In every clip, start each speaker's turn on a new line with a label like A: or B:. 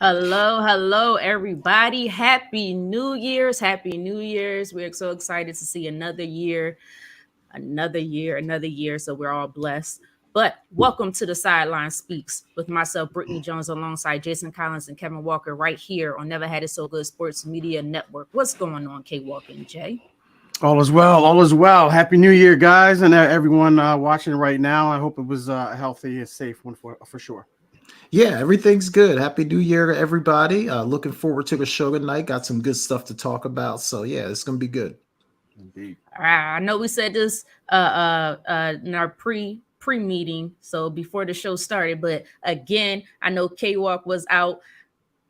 A: Hello, everybody. Happy New Year's. Happy New Year's. We're so excited to see another year, another year. So we're all blessed. But welcome to the SideLine Speaks with myself, Britne Jones, alongside Jason Collins and Kevin Walker, right here on Never Had It So Good Sports Media Network. What's going on, K Walk and Jay?
B: All is well. All is well. Happy New Year, guys, and everyone watching right now. I hope it was a healthy and safe one for sure.
C: Yeah, everything's good. Happy New Year to everybody. Looking forward to the show tonight. Got some good stuff to talk about. So yeah, it's gonna be good.
B: Indeed.
A: I know we said this in our pre meeting, so before the show started. But again, I know K Walk was out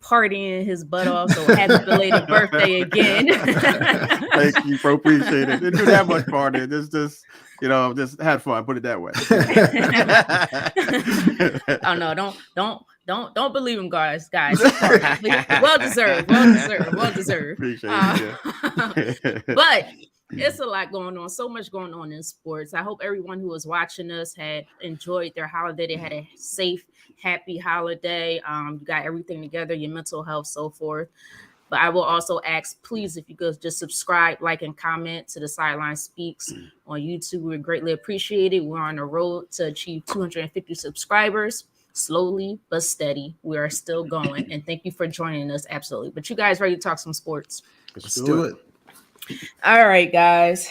A: partying his butt off, so happy belated birthday again.
B: Thank you, bro. Appreciate it. Didn't do that much partying. Just just had fun. Put it that way.
A: Oh no, don't believe him, guys. Well deserved.
B: Appreciate it.
A: But it's a lot going on, so much going on in sports. I hope everyone who was watching us had enjoyed their holiday. They had a safe, happy holiday. You got everything together, your mental health, so forth. But I will also ask, please, if you could just subscribe, like, and comment to the SideLine Speaks on YouTube. We greatly appreciate it. We're on the road to achieve 250 subscribers. Slowly but steady. We are still going. And thank you for joining us. Absolutely. But you guys ready to talk some sports?
C: Let's do it.
A: All right, guys.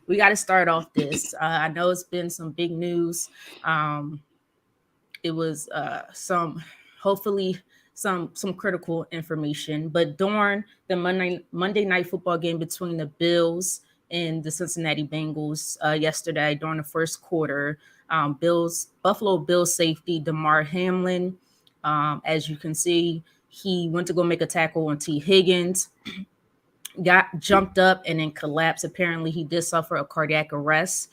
A: We got to start off this. I know it's been some big news. It was hopefully some critical information. But during the Monday night football game between the Bills and the Cincinnati Bengals yesterday during the first quarter, Buffalo Bills safety Damar Hamlin, as you can see, he went to go make a tackle on T. Higgins. Got jumped up and then collapsed. Apparently, he did suffer a cardiac arrest.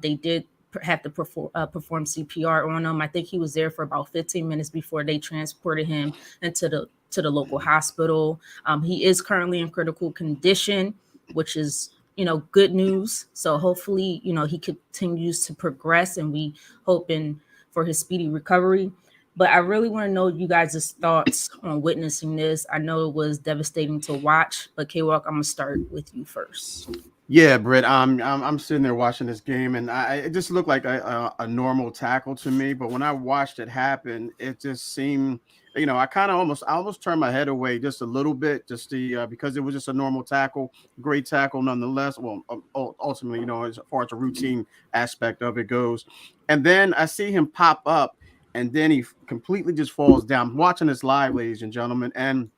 A: They did have to perform CPR on him. I think he was there for about 15 minutes before they transported him into the local hospital. He is currently in critical condition, which is good news. So hopefully, he continues to progress, and we hoping for his speedy recovery. But I really want to know you guys' thoughts on witnessing this. I know it was devastating to watch, but K-Walk, I'm gonna start with you first.
B: Yeah, Britt. I'm sitting there watching this game, and it just looked like a normal tackle to me. But when I watched it happen, it just seemed, I almost turned my head away just a little bit, just because it was just a normal tackle, great tackle nonetheless. Well, ultimately, as far as the routine aspect of it goes, and then I see him pop up. And then he completely just falls down. I'm watching this live, ladies and gentlemen, and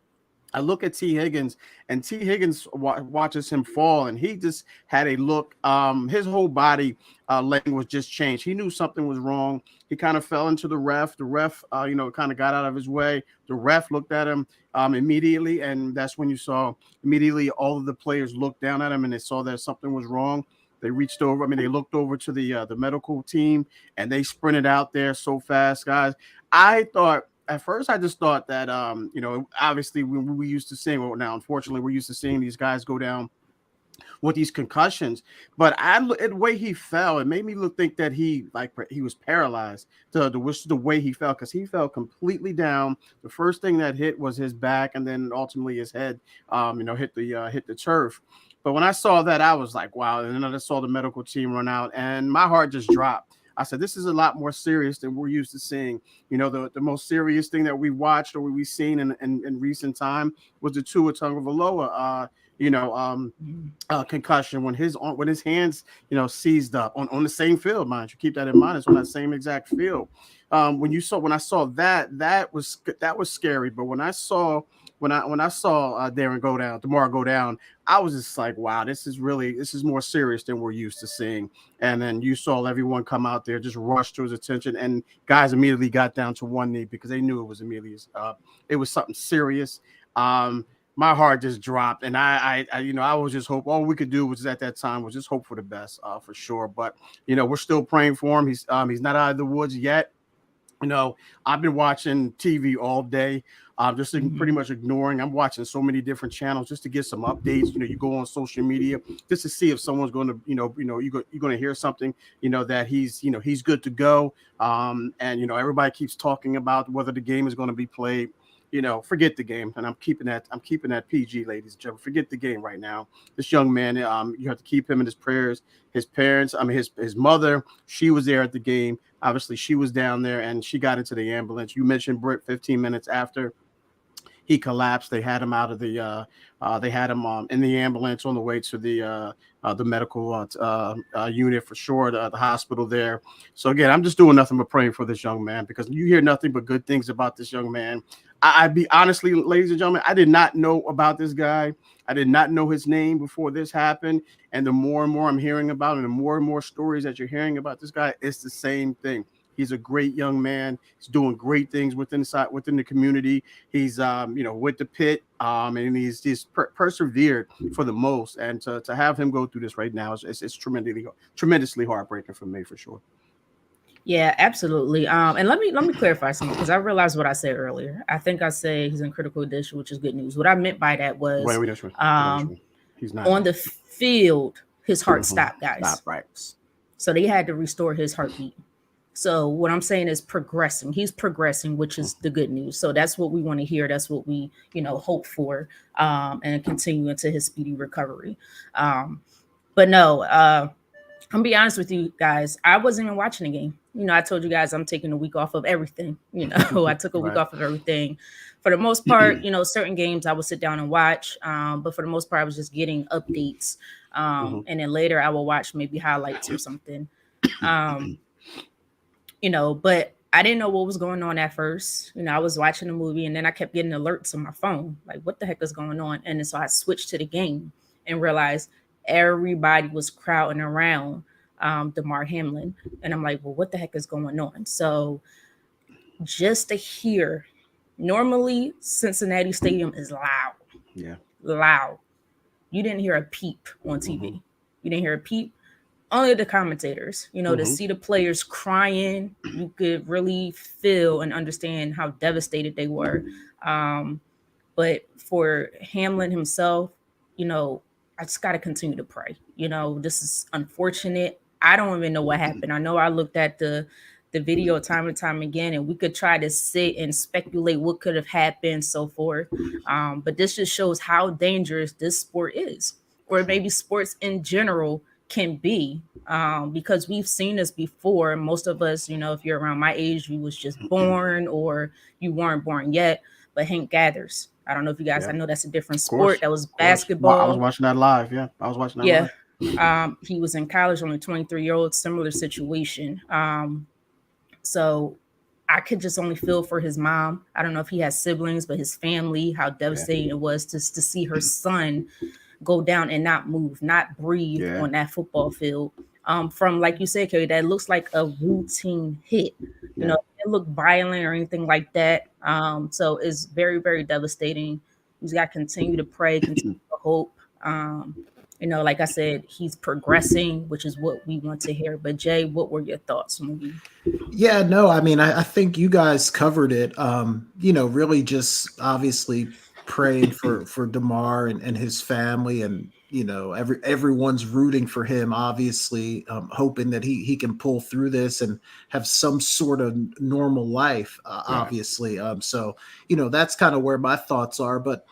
B: I look at T. Higgins, and T. Higgins watches him fall, and he just had a look. His whole body language just changed. He knew something was wrong. He kind of fell into the ref. The ref, kind of got out of his way. The ref looked at him immediately, and that's when you saw immediately all of the players looked down at him, and they saw that something was wrong. They reached over. They looked over to the medical team, and they sprinted out there so fast, guys. At first, I just thought that, obviously we used to seeing, well, now, unfortunately, we're used to seeing these guys go down with these concussions. But the way he fell, it made me think that he was paralyzed. The way he fell, because he fell completely down. The first thing that hit was his back, and then ultimately his head, hit the turf. But when I saw that, I was like, wow. And then I saw the medical team run out, and my heart just dropped. I said, this is a lot more serious than we're used to seeing. The most serious thing that we watched or we've seen in recent time was the Tua Tagovailoa, concussion when his hands, seized up on the same field, mind you. Keep that in mind. It's on that same exact field. When I saw that was scary. But when I saw Damar go down, I was just like, wow, this is more serious than we're used to seeing. And then you saw everyone come out there, just rush to his attention, and guys immediately got down to one knee because they knew it was it was something serious. My heart just dropped, and I was just hope. All we could do was at that time was just hope for the best, for sure. But we're still praying for him. He's not out of the woods yet. You know, I've been watching TV all day. Just pretty
A: Mhm.
B: much ignoring. I'm watching so many different channels just to get some updates. You know, you go on social media just to see if someone's going to, you're going to hear something. You know that he's good to go. And everybody keeps talking about whether the game is going to be played. Forget the game, and I'm keeping that PG, ladies and gentlemen. Forget the game right now. This young man, you have to keep him in his prayers. His parents, his mother, she was there at the game. Obviously, she was down there, and she got into the ambulance. You mentioned Britt. 15 minutes after he collapsed, they had him out of they had him in the ambulance on the way to the medical unit for sure, the hospital there. So again, I'm just doing nothing but praying for this young man, because you hear nothing but good things about this young man. I'd be honestly, ladies and gentlemen, I did not know about this guy. I did not know his name before this happened. And the more and more I'm hearing about it, and the more and more stories that you're hearing about this guy, it's the same thing. He's a great young man. He's doing great things within the community. He's with the pit, and he's persevered for the most. And to have him go through this right now is tremendously heartbreaking for me, for sure.
A: Yeah, absolutely. And let me clarify something, because I realized what I said earlier. I think I said he's in critical condition, which is good news. What I meant by that was
B: He's not
A: on the field, his heart stopped, guys.
B: Stop, right.
A: So they had to restore his heartbeat. So what I'm saying is progressing. He's progressing, which is the good news. So that's what we want to hear. That's what we, hope for, and continue into his speedy recovery. But no, I'm gonna be honest with you guys. I wasn't even watching the game. I told you guys I'm taking a week off of everything. I took a week off of everything. For the most part, certain games I would sit down and watch. But for the most part, I was just getting updates. And then later I will watch maybe highlights or something. But I didn't know what was going on at first. I was watching the movie, and then I kept getting alerts on my phone. Like, what the heck is going on? And then so I switched to the game and realized everybody was crowding around Damar Hamlin. And I'm like, well, what the heck is going on? So just to hear, normally Cincinnati Stadium is loud.
B: Yeah.
A: Loud. You didn't hear a peep on TV. You didn't hear a peep. Only the commentators, to see the players crying, you could really feel and understand how devastated they were. But for Hamlin himself, I just got to continue to pray. This is unfortunate. I don't even know what happened. I know I looked at the video time and time again, and we could try to sit and speculate what could have happened, so forth. But this just shows how dangerous this sport is, or maybe sports in general can be, because we've seen this before. Most of us, if you're around my age, you was just born or you weren't born yet. But Hank Gathers, I don't know if you guys, I know that's a different sport. That was basketball.
B: I was watching that live. Yeah, I was watching that live.
A: He was in college, only 23-year-old, similar situation. So I could just only feel for his mom. I don't know if he has siblings, but his family, how devastating it was to see her son go down and not move, not breathe on that football field. From, like you said, Kerry, that looks like a routine hit. It didn't look violent or anything like that. So it's very, very devastating. He's got to continue to pray, continue to hope. Like I said, he's progressing, which is what we want to hear. But Jay, what were your thoughts?
C: Yeah, no, I mean, I think you guys covered it. Really just obviously praying for Damar and his family, and everyone's rooting for him, obviously, hoping that he can pull through this and have some sort of normal life, obviously. So that's kind of where my thoughts are. But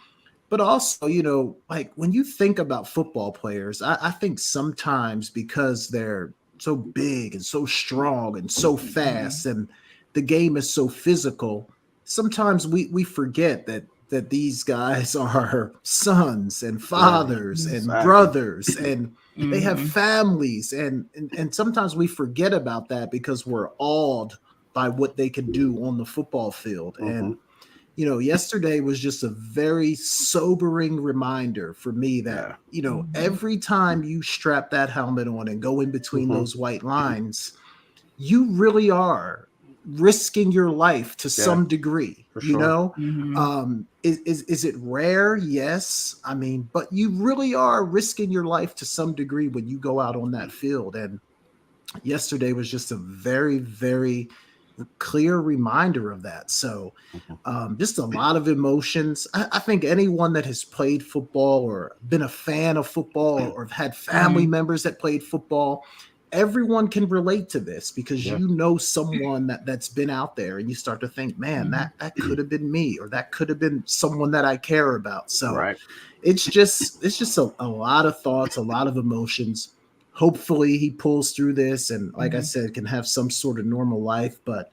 C: also, like when you think about football players, I think sometimes because they're so big and so strong and so fast, and the game is so physical, sometimes we forget that these guys are sons and fathers and brothers, and they have families, and sometimes we forget about that because we're awed by what they can do on the football field. And yesterday was just a very sobering reminder for me that every time you strap that helmet on and go in between those white lines, you really are risking your life to some degree. Is it rare? Yes. I mean, but you really are risking your life to some degree when you go out on that field. And yesterday was just a very, very clear reminder of that. So just a lot of emotions. I think anyone that has played football or been a fan of football or have had family members that played football, everyone can relate to this because you know someone that's been out there, and you start to think, man, that could have been me, or that could have been someone that I care about. So it's just a lot of thoughts, a lot of emotions. Hopefully he pulls through this and, like I said, can have some sort of normal life. But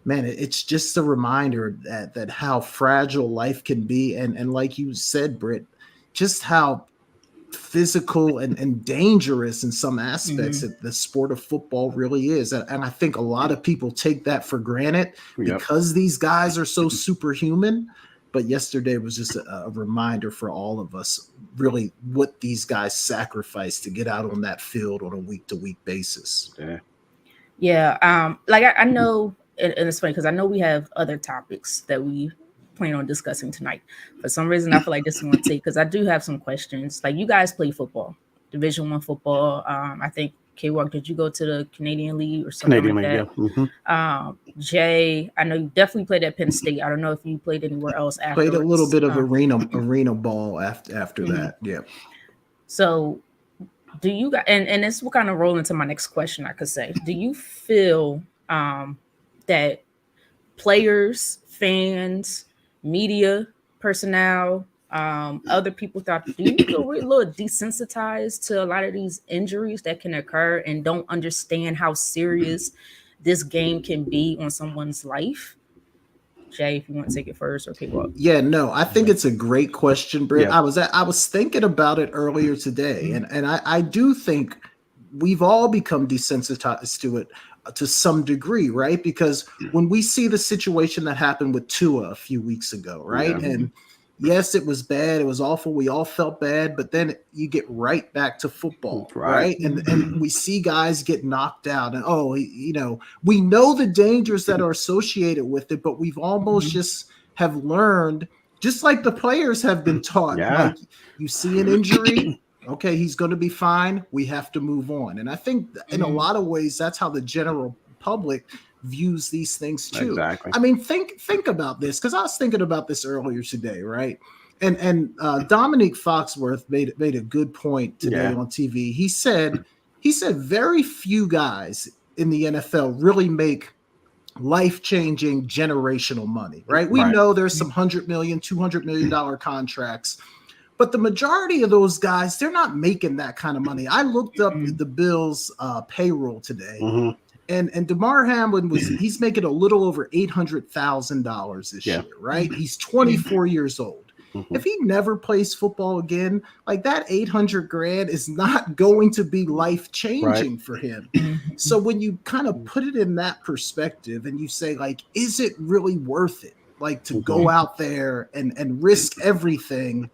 C: man, it's just a reminder that how fragile life can be, and like you said, Britt, just how physical and dangerous in some aspects that the sport of football really is. And I think a lot of people take that for granted because these guys are so superhuman. But yesterday was just a reminder for all of us, really, what these guys sacrifice to get out on that field on a week-to-week basis.
A: Like I know, and it's funny because I know we have other topics that we plan on discussing tonight. For some reason, I feel like this one take, because I do have some questions. Like, you guys play football, Division I football. I think, K-Walk, did you go to the Canadian League or something like that? Jay, I know you definitely played at Penn State. I don't know if you played anywhere else after.
C: Played a little bit of arena ball after that. Yeah.
A: So do you guys, and this will kind of roll into my next question, I could say, do you feel that players, fans, media personnel, other people do you feel a little desensitized to a lot of these injuries that can occur and don't understand how serious this game can be on someone's life? Jay, if you want to take it first, or people up.
C: Yeah, no, I think it's a great question, Britt. I was thinking about it earlier today, and I do think we've all become desensitized to it to some degree, right? Because when we see the situation that happened with Tua a few weeks ago, right? And yes, it was bad. It was awful. We all felt bad, but then you get right back to football, right? And we see guys get knocked out, and we know the dangers that are associated with it, but we've almost just have learned, just like the players have been taught, like, you see an injury, okay, he's going to be fine. We have to move on. And I think in a lot of ways, that's how the general public views these things too.
B: Exactly.
C: I mean, think about this, because I was thinking about this earlier today, right? And Dominique Foxworth made a good point today on TV. He said very few guys in the NFL really make life-changing generational money, right? We know there's some $100 million, $200 million contracts, but the majority of those guys, they're not making that kind of money. I looked up the Bills' payroll today, and Damar Hamlin he's making a little over $800,000 this year, right? He's 24 years old. If he never plays football again, like, that $800,000 is not going to be life-changing for him. So when you kind of put it in that perspective and you say, like, is it really worth it? Like, to go out there and risk everything,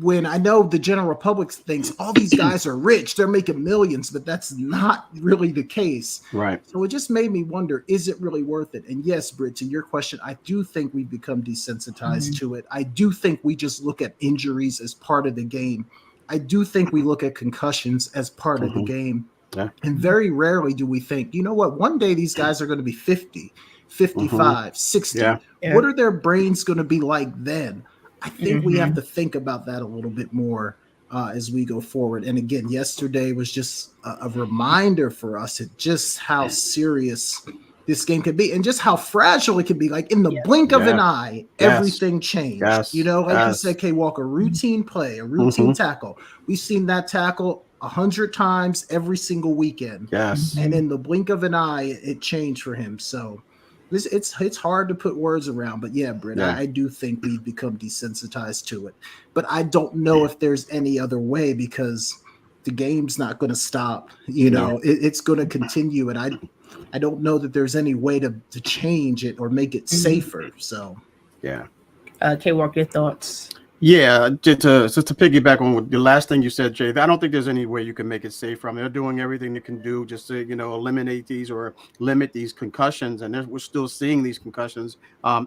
C: when I know the general public thinks all these guys are rich, they're making millions, but that's not really the case.
B: Right.
C: So it just made me wonder, is it really worth it? And yes, Britt, to your question, I do think we've become desensitized to it. I do think we just look at injuries as part of the game. I do think we look at concussions as part of the game.
B: Yeah.
C: And very rarely do we think, you know what, one day these guys are going to be 50, 55, 60.
B: Yeah.
C: What are their brains going to be like then? I think we have to think about that a little bit more as we go forward. And again, yesterday was just a reminder for us at just how serious this game could be and just how fragile it could be. Like, in the blink of an eye, everything changed. You know, like you said, K-Walk, a routine play, a routine tackle. We've seen that tackle 100 times every single weekend. And in the blink of an eye, it changed for him. So it's hard to put words around, but yeah, Britt, I do think we've become desensitized to it. But I don't know if there's any other way, because the game's not going to stop. You know, it's going to continue, and I don't know that there's any way to change it or make it safer. So
A: K-Walk, your thoughts?
B: Yeah, just to piggyback on the last thing you said, Jay, I don't think there's any way you can make it safer. I mean, they're doing everything they can do just to, eliminate these or limit these concussions, and we're still seeing these concussions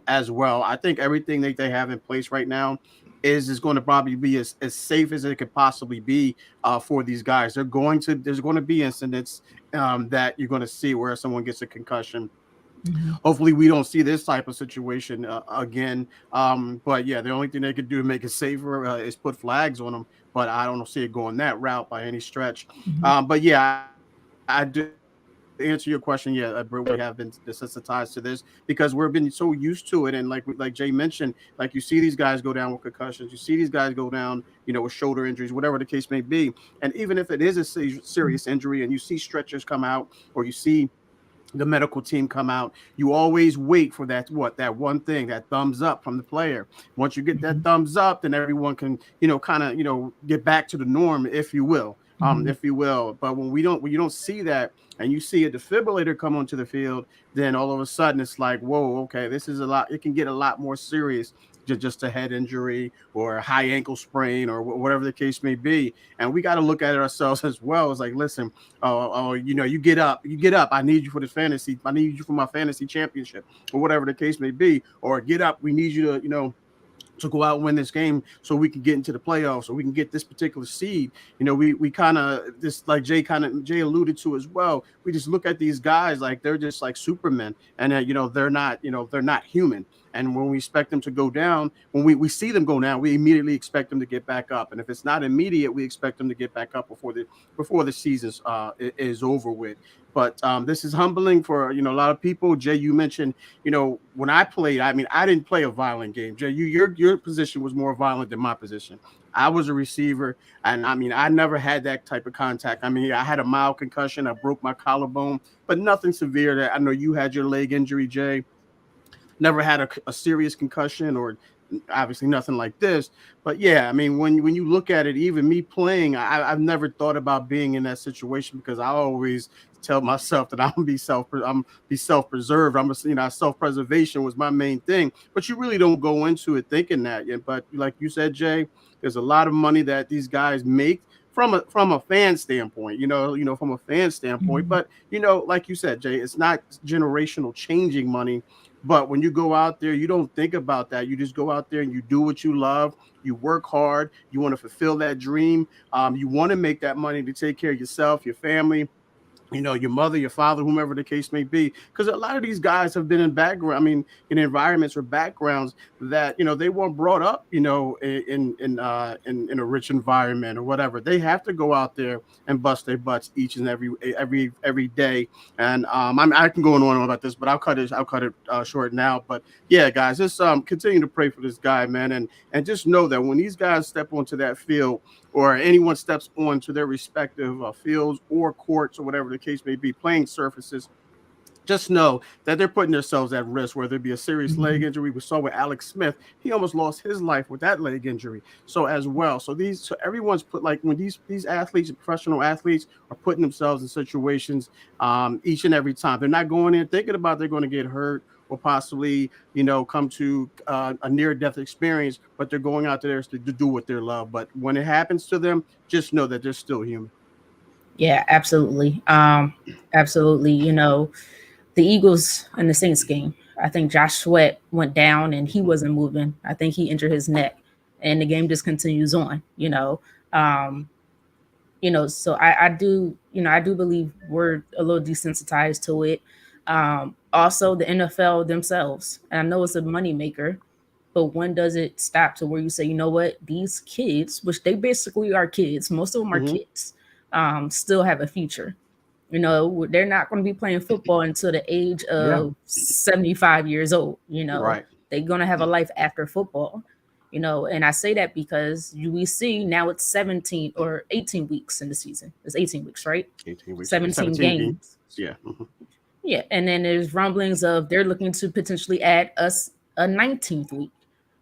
B: as well. I think everything that they have in place right now is going to probably be as safe as it could possibly be for these guys. There's going to be incidents that you're going to see where someone gets a concussion.
A: Mhm.
B: Hopefully we don't see this type of situation again. But yeah, the only thing they could do to make it safer is put flags on them. But I don't see it going that route by any stretch.
A: Mhm.
B: But yeah, I do to answer your question. Yeah, we have been desensitized to this because we've been so used to it, and like Jay mentioned, like you see these guys go down with concussions, you see these guys go down, with shoulder injuries, whatever the case may be, and even if it is a serious injury, and you see stretchers come out, or you see the medical team come out, you always wait for that one thing, that thumbs up from the player. Once you get that
A: Mhm.
B: thumbs up, then everyone can kind of get back to the norm, if you will.
A: Mhm.
B: But when you don't see that, and you see a defibrillator come onto the field, then all of a sudden it's like, whoa, okay, this is a lot. It can get a lot more serious, just a head injury or a high ankle sprain or whatever the case may be. And we got to look at it ourselves as well. It's like, listen, you get up, I need you for this fantasy. I need you for my fantasy championship, or whatever the case may be. Or get up, we need you to, to go out and win this game so we can get into the playoffs, so we can get this particular seed. We kind of, this, like Jay alluded to as well. We just look at these guys like they're just like supermen, and they're not human. And when we expect them to go down, when we see them go down, we immediately expect them to get back up. And if it's not immediate, we expect them to get back up before the season's is over with. But this is humbling for a lot of people. Jay, you mentioned, when I played, I mean, I didn't play a violent game. Jay, your position was more violent than my position. I was a receiver, and I mean, I never had that type of contact. I mean, I had a mild concussion, I broke my collarbone, but nothing severe. That I know you had your leg injury, Jay. Never had a serious concussion, or obviously nothing like this. But yeah, I mean, when you look at it, even me playing, I've never thought about being in that situation, because I always tell myself that I'm be self preserved. Self preservation was my main thing. But you really don't go into it thinking that. Yeah, but like you said, Jay, there's a lot of money that these guys make from a fan standpoint, from a fan standpoint.
A: Mhm.
B: But like you said, Jay, it's not generational changing money. But when you go out there, you don't think about that. You just go out there and you do what you love. You work hard. You want to fulfill that dream. You want to make that money to take care of yourself, your family, your mother, your father, whomever the case may be. Because a lot of these guys have been in background, I mean, in environments or backgrounds that, they weren't brought up, in a rich environment or whatever. They have to go out there and bust their butts each and every day. And I can go on about this, but I'll cut it short now. But yeah, guys, just continue to pray for this guy, man, and just know that when these guys step onto that field, or anyone steps onto their respective fields or courts, or whatever the case may be, playing surfaces, just know that they're putting themselves at risk, whether it be a serious leg
A: Mhm.
B: injury. We saw with Alex Smith, he almost lost his life with that leg injury. So as well, so everyone's put, like, when these athletes, professional athletes, are putting themselves in situations each and every time. They're not going in thinking about they're going to get hurt or possibly come to a near death experience, but they're going out there to do what they love. But when it happens to them, just know that they're still human.
A: Yeah, absolutely. Absolutely. The Eagles and the Saints game. I think Josh Sweat went down and he wasn't moving. I think he injured his neck, and the game just continues on. Um, so I do believe we're a little desensitized to it. Also, the NFL themselves, and I know it's a moneymaker, but when does it stop to where you say, you know what, these kids, which they basically are kids, most of them are
B: Mm-hmm.
A: kids, still have a future. They're not going to be playing football until the age
B: Yeah.
A: of 75 years old.
B: Right.
A: They're going to have a life after football. And I say that because we see now it's 17 or 18 weeks in the season. It's 18 weeks, right?
B: 18 weeks.
A: 17
B: 17 games.
A: games.
B: Yeah. Mm-hmm.
A: Yeah. And then there's rumblings of they're looking to potentially add us a 19th week.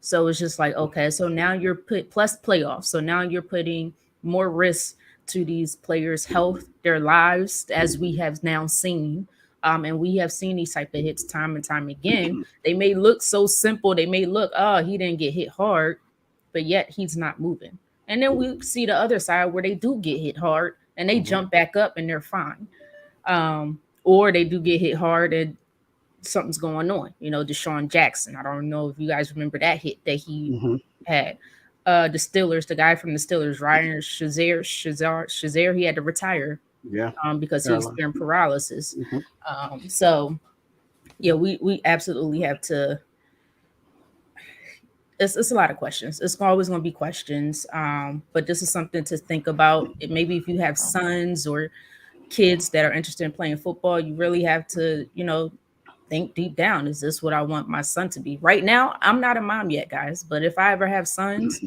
A: So it's just like, okay, so now you're put plus playoffs. So now you're putting more risk to these players' health, their lives, as we have now seen. And we have seen these type of hits time and time again. They may look so simple. They may look, oh, he didn't get hit hard, but yet he's not moving. And then we see the other side where they do get hit hard and they
B: Mm-hmm.
A: jump back up and they're fine. Or they do get hit hard and something's going on. Deshaun Jackson. I don't know if you guys remember that hit that he
B: Mm-hmm.
A: had. The Steelers, the guy from the Steelers, Ryan Shazier, he had to retire
B: Yeah.
A: because he
B: Carolina.
A: experienced paralysis.
B: Mm-hmm.
A: So Yeah, we absolutely have to. It's a lot of questions. It's always going to be questions. But this is something to think about. Maybe if you have sons or kids that are interested in playing football, you really have to, think deep down. Is this what I want my son to be? Right now, I'm not a mom yet, guys. But if I ever have sons,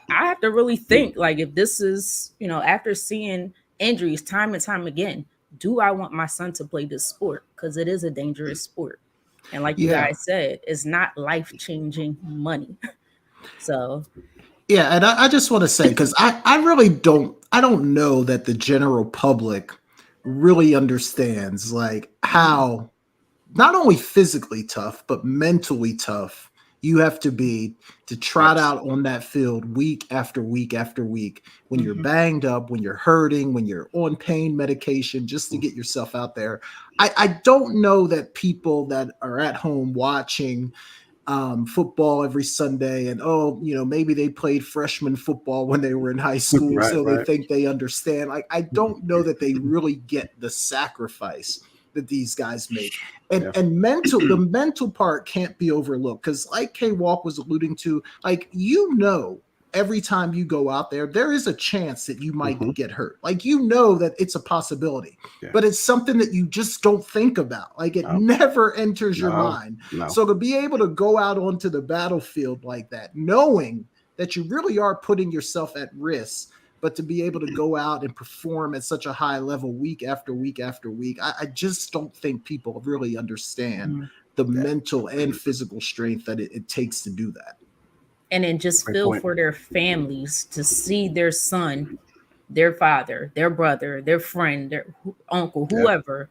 A: I have to really think like if this is, after seeing injuries time and time again, do I want my son to play this sport? Because it is a dangerous sport. And like you
C: Yeah.
A: guys said, it's not life-changing money. So
C: Yeah, and I just want to say, because I really don't know that the general public really understands like how not only physically tough, but mentally tough you have to be to trot
B: Yes.
C: out on that field week after week after week when you're
A: Mhm.
C: banged up, when you're hurting, when you're on pain medication just to get yourself out there. I don't know that people that are at home watching football every Sunday and maybe they played freshman football when they were in high school,
B: Right,
C: so they
B: right.
C: think they understand. Like I don't know that they really get the sacrifice that these guys make. And
B: Yeah.
C: and the mental part can't be overlooked because like K Walk was alluding to, like every time you go out there is a chance that you might
B: Mhm.
C: get hurt. Like that it's a possibility.
B: Yeah.
C: But it's something that you just don't think about. Like it
B: No.
C: never enters your
B: No.
C: mind.
B: No.
C: So to be able to go out onto the battlefield like that, knowing that you really are putting yourself at risk, but to be able to go out and perform at such a high level week after week after week, I just don't think people really understand
A: Mhm.
C: the mental and physical strength that it takes to do that.
A: And then just
B: Great
A: feel
B: point.
A: for their families to see their son, their father, their brother, their friend, their uncle,
B: Yeah.
A: whoever,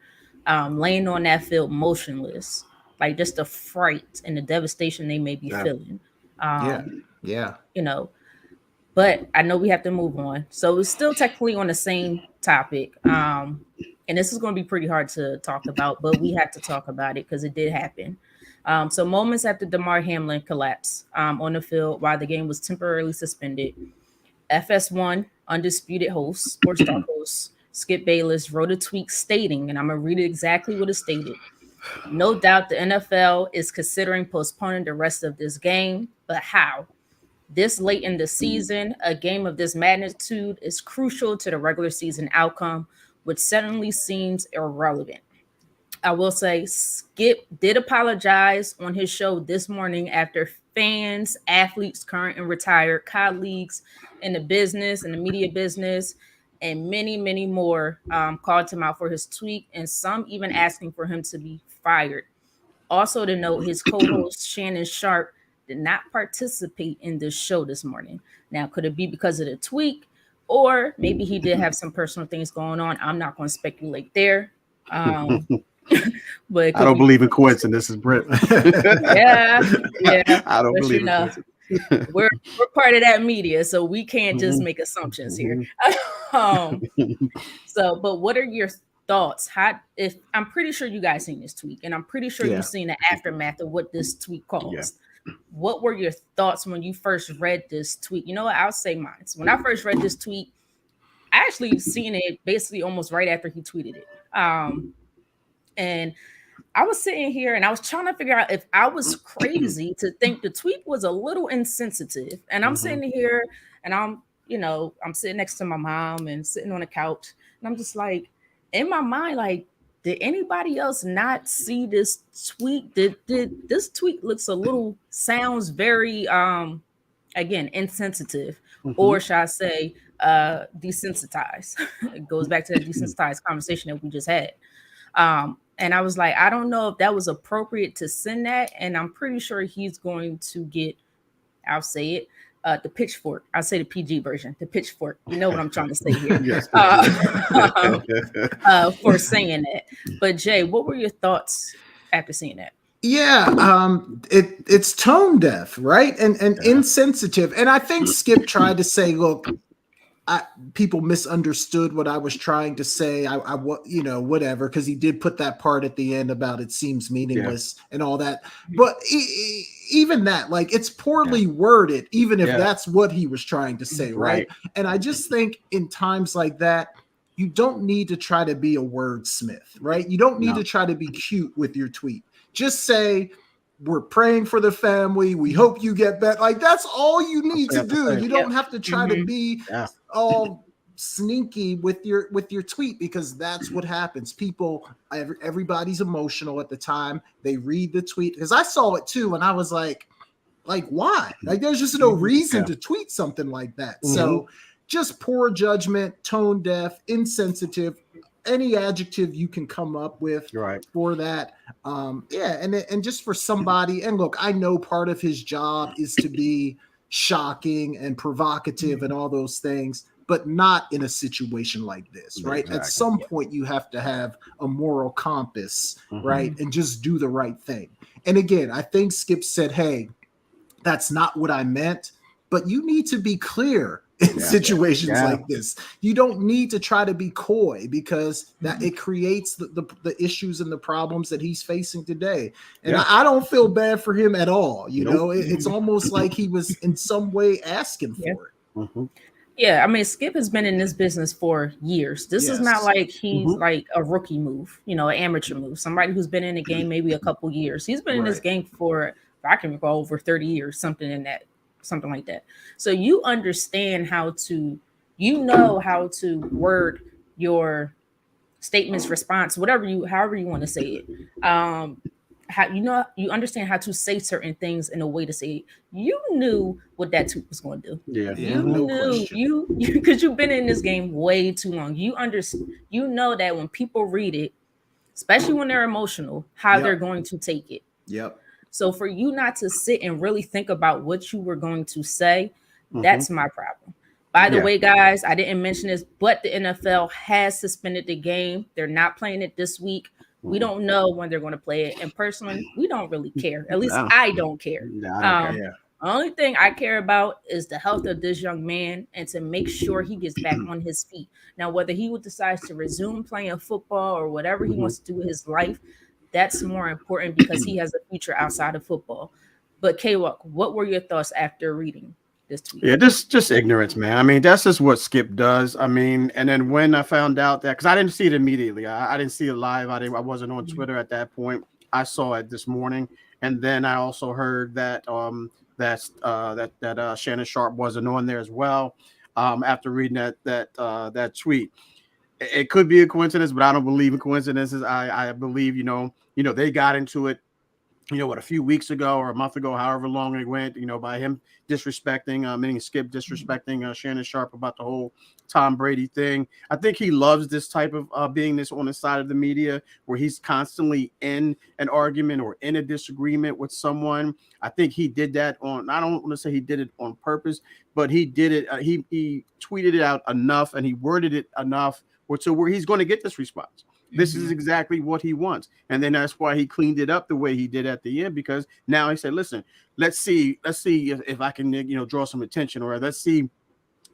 A: laying on that field motionless, like just the fright and the devastation they may be
B: Yeah.
A: feeling.
C: Yeah.
A: Um,
C: Yeah.
A: But I know we have to move on. So it's still technically on the same topic. And this is going to be pretty hard to talk about, but we have to talk about it because it did happen. So moments after Damar Hamlin collapsed on the field while the game was temporarily suspended, FS1 undisputed host, sports talk host Skip Bayless wrote a tweet stating, and I'm gonna read it exactly what it stated. No doubt the NFL is considering postponing the rest of this game, but how? This late in the season, a game of this magnitude is crucial to the regular season outcome, which suddenly seems irrelevant. I will say Skip did apologize on his show this morning after fans, athletes, current and retired, colleagues in the business and the media business, and many, many more called him out for his tweet, and some even asking for him to be fired. Also to note, his co-host Shannon Sharp did not participate in this show this morning. Now, could it be because of the tweet, or maybe he did have some personal things going on? I'm not going to speculate there. But it
B: I
A: could
B: don't
A: be
B: believe in coincidences, Britt.
A: yeah,
B: I don't
A: but
B: believe in coincidences.
A: we're part of that media, so we can't just make assumptions here. um, so, but what are your thoughts? How, if I'm pretty sure you guys seen this tweet, and I'm pretty sure
C: Yeah.
A: you've seen the aftermath of what this tweet caused. What were your thoughts when you first read this tweet? You know what? I'll say mine. When I first read this tweet, I actually seen it basically almost right after he tweeted it. And I was sitting here and I was trying to figure out if I was crazy to think the tweet was a little insensitive. And I'm sitting here and I'm sitting next to my mom and sitting on the couch. And I'm just like, in my mind, like, did anybody else not see this tweet? Did this tweet sounds very again insensitive, or should I say desensitized? It goes back to that desensitized conversation that we just had. And I was like, I don't know if that was appropriate to send that. And I'm pretty sure he's going to get, I'll say it, the pitchfork. I'll say the PG version, the pitchfork. You know what I'm trying to say here.
B: Yes.
A: For saying that. But Jay, what were your thoughts after seeing that?
C: Yeah, it's tone deaf, right? And insensitive. And I think Skip tried to say, look, people misunderstood what I was trying to say. I whatever, because he did put that part at the end about it seems meaningless and all that. But even that, like, it's poorly worded, even if that's what he was trying to say, right? And I just think in times like that, you don't need to try to be a wordsmith, right? You don't need to try to be cute with your tweet. Just say, we're praying for the family. We hope you get better. Like, that's all you need to do. You don't have to try to be all sneaky with your tweet, because that's what happens. People, everybody's emotional at the time they read the tweet, because I saw it too and I was like why? Like, there's just no reason to tweet something like that. So just poor judgment, tone deaf, insensitive, any adjective you can come up with for that. And just for somebody, and look, I know part of his job is to be shocking and provocative and all those things, but not in a situation like this, right? Exactly. At some point, you have to have a moral compass, right? And just do the right thing. And again, I think Skip said, hey, that's not what I meant, but you need to be clear in situations like this. You don't need to try to be coy, because that it creates the issues and the problems that he's facing today. And I don't feel bad for him at all. You know, it's almost like he was in some way asking for it.
A: Yeah, I mean, Skip has been in this business for years. This is not like he's like a rookie move, you know, an amateur move. Somebody who's been in the game maybe a couple years. He's been in this game for, if I can recall, over 30 years, something like that. So you understand how to word your statements, response, however you want to say it. You understand how to say certain things in a way to say it. You knew what that tweet was going to do. You knew because you've been in this game way too long. You know that when people read it, especially when they're emotional, how they're going to take it. So for you not to sit and really think about what you were going to say, that's my problem. By the way, guys, I didn't mention this, but the NFL has suspended the game. They're not playing it this week. We don't know when they're going to play it. And personally, we don't really care. At least I don't care. The only thing I care about is the health of this young man and to make sure he gets back on his feet. Now, whether he would decide to resume playing football or whatever he wants to do with his life, that's more important because he has a future outside of football. But K-Walk, what were your thoughts after reading this tweet?
B: Yeah, just ignorance, man. I mean, that's just what Skip does. I mean, and then when I found out that, because I didn't see it immediately, I didn't see it live. I wasn't on Twitter at that point. I saw it this morning, and then I also heard that that Shannon Sharpe wasn't on there as well. After reading that tweet, it could be a coincidence, but I don't believe in coincidences. I believe they got into it, a few weeks ago or a month ago, however long it went, by him disrespecting, meaning Skip disrespecting Shannon Sharpe about the whole Tom Brady thing. I think he loves this type of being this on the side of the media where he's constantly in an argument or in a disagreement with someone. I think he did that I don't want to say he did it on purpose, but he did it. He tweeted it out enough and he worded it enough where he's going to get this response. This is exactly what he wants. And then that's why he cleaned it up the way he did at the end, because now he said, listen, let's see if I can, draw some attention, or let's see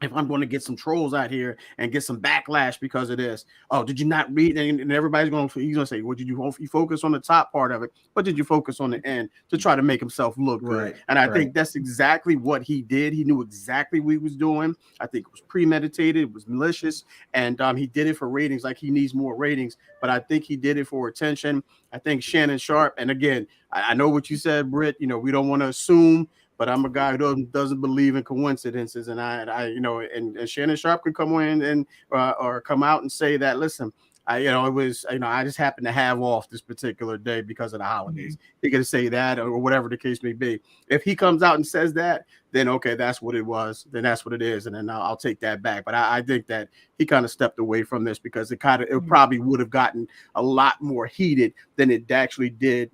B: if I'm going to get some trolls out here and get some backlash because of this. Oh, did you not read? And everybody's he's going to say, well, did you focus on the top part of it? But did you focus on the end to try to make himself look good? Right, and I think that's exactly what he did. He knew exactly what he was doing. I think it was premeditated. It was malicious. And he did it for ratings, like he needs more ratings. But I think he did it for attention. I think Shannon Sharpe, and again, I know what you said, Britt, we don't want to assume, but I'm a guy who doesn't believe in coincidences, and and Shannon Sharpe can come in and or come out and say that, listen, I just happened to have off this particular day because of the holidays. He could say that or whatever the case may be. If he comes out and says that, then okay, that's what it was. Then that's what it is, and then I'll take that back. But I think that he kind of stepped away from this because it probably would have gotten a lot more heated than it actually did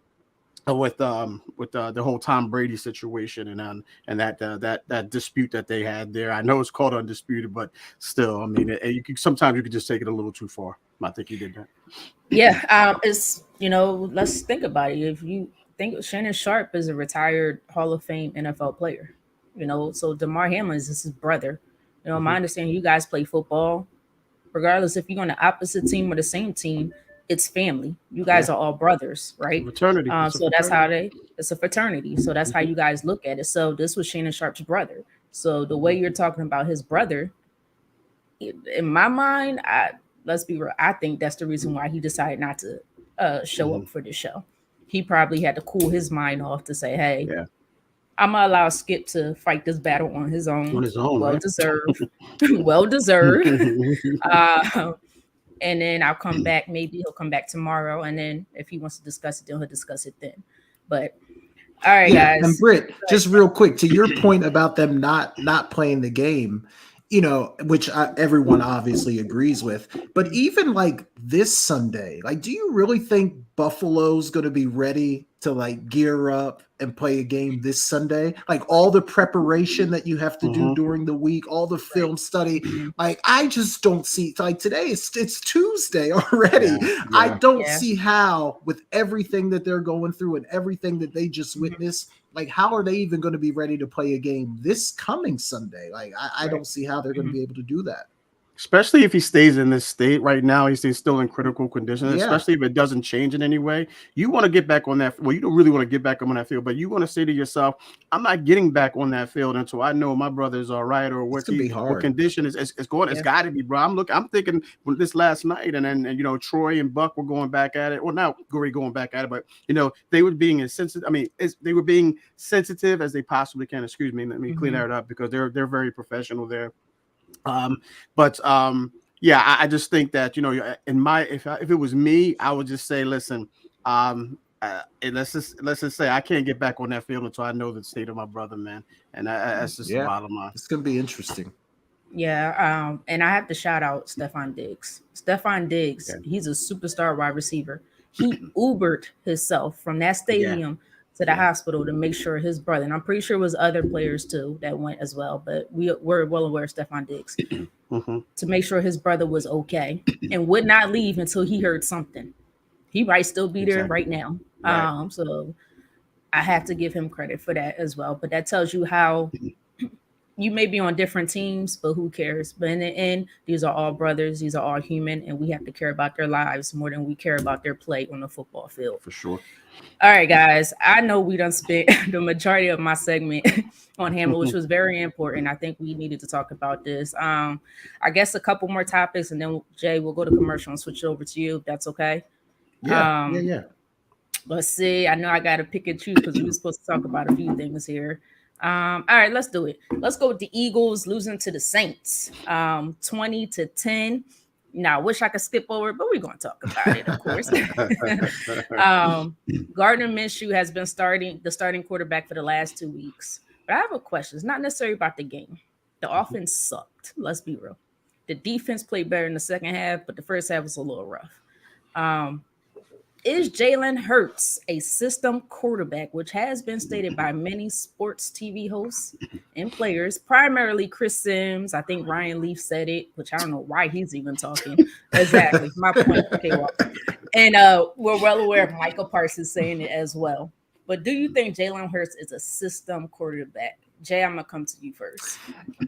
B: with the whole Tom Brady situation and that dispute that they had there. I know it's called undisputed, but still, I mean, sometimes you could just take it a little too far. I think he did that.
A: Yeah, it's let's think about it. If you think Shannon Sharpe is a retired Hall of Fame NFL player, so Damar Hamlin is his brother. My understanding, you guys play football, regardless if you're on the opposite team or the same team. It's family. You guys are all brothers, right?
B: Fraternity.
A: So that's how it's a fraternity. So that's how you guys look at it. So this was Shannon Sharpe's brother. So the way you're talking about his brother, in my mind, let's be real. I think that's the reason why he decided not to show up for the show. He probably had to cool his mind off to say, hey, I'm going to allow Skip to fight this battle on his own. Well
B: right?
A: deserved. Well deserved. And then I'll come back. Maybe he'll come back tomorrow. And then if he wants to discuss it, then he'll discuss it then. But all right, guys.
C: And Britt, just real quick to your point about them not playing the game, you know, which everyone obviously agrees with. But even like this Sunday, like, do you really think Buffalo's going to be ready to like gear up and play a game this Sunday? Like all the preparation that you have to do during the week, all the film study. Like I just don't see, like today it's Tuesday already. I don't see how, with everything that they're going through and everything that they just witnessed, like how are they even going to be ready to play a game this coming Sunday? Like I don't see how they're going to be able to do that.
B: Especially if he stays in this state right now, he's still in critical condition, especially if it doesn't change in any way. You want to get back on that. Well, you don't really want to get back on that field, but you want to say to yourself, I'm not getting back on that field until I know my brother's all right or what condition is going. It's got to be, bro. I'm thinking this last night, and then you know, Troy and Buck were going back at it. Well, now Gory going back at it, but you know, they were being as sensitive. I mean, they were being sensitive as they possibly can. Excuse me, let me clean that up because they're very professional there. I just think that, you know, if it was me, I would just say, listen, let's just say I can't get back on that field until I know the state of my brother, man. And that's just the bottom line.
C: It's going to be interesting.
A: Yeah. And I have to shout out Stefon Diggs. Stefon Diggs, he's a superstar wide receiver. He Ubered himself from that stadium to the hospital to make sure his brother, and I'm pretty sure it was other players too that went as well, but we're well aware of Stefon Diggs, to make sure his brother was okay and would not leave until he heard something. He might still be there right now. So I have to give him credit for that as well. But that tells you how you may be on different teams, but who cares? But in the end, these are all brothers. These are all human, and we have to care about their lives more than we care about their play on the football field.
B: For sure.
A: All right, guys. I know we done spent the majority of my segment on Hamlin, which was very important. I think we needed to talk about this. I guess a couple more topics, and then Jay, we'll go to commercial and switch it over to you, if that's okay.
C: Yeah.
A: Let's see. I know I got to pick and choose because we were supposed to talk about a few things here. All right, let's do it. Let's go with the Eagles losing to the Saints, 20-10. Now, I wish I could skip over it, but we're going to talk about it, of course. Gardner Minshew has been the starting quarterback for the last 2 weeks. But I have a question. It's not necessarily about the game. The offense sucked. Let's be real. The defense played better in the second half, but the first half was a little rough. Is Jalen Hurts a system quarterback, which has been stated by many sports TV hosts and players, primarily Chris Sims? I think Ryan Leaf said it, which I don't know why he's even talking. Exactly. My point. Okay, well. And we're well aware of Michael Parsons saying it as well. But do you think Jalen Hurts is a system quarterback? Jay, I'm going to come to you first.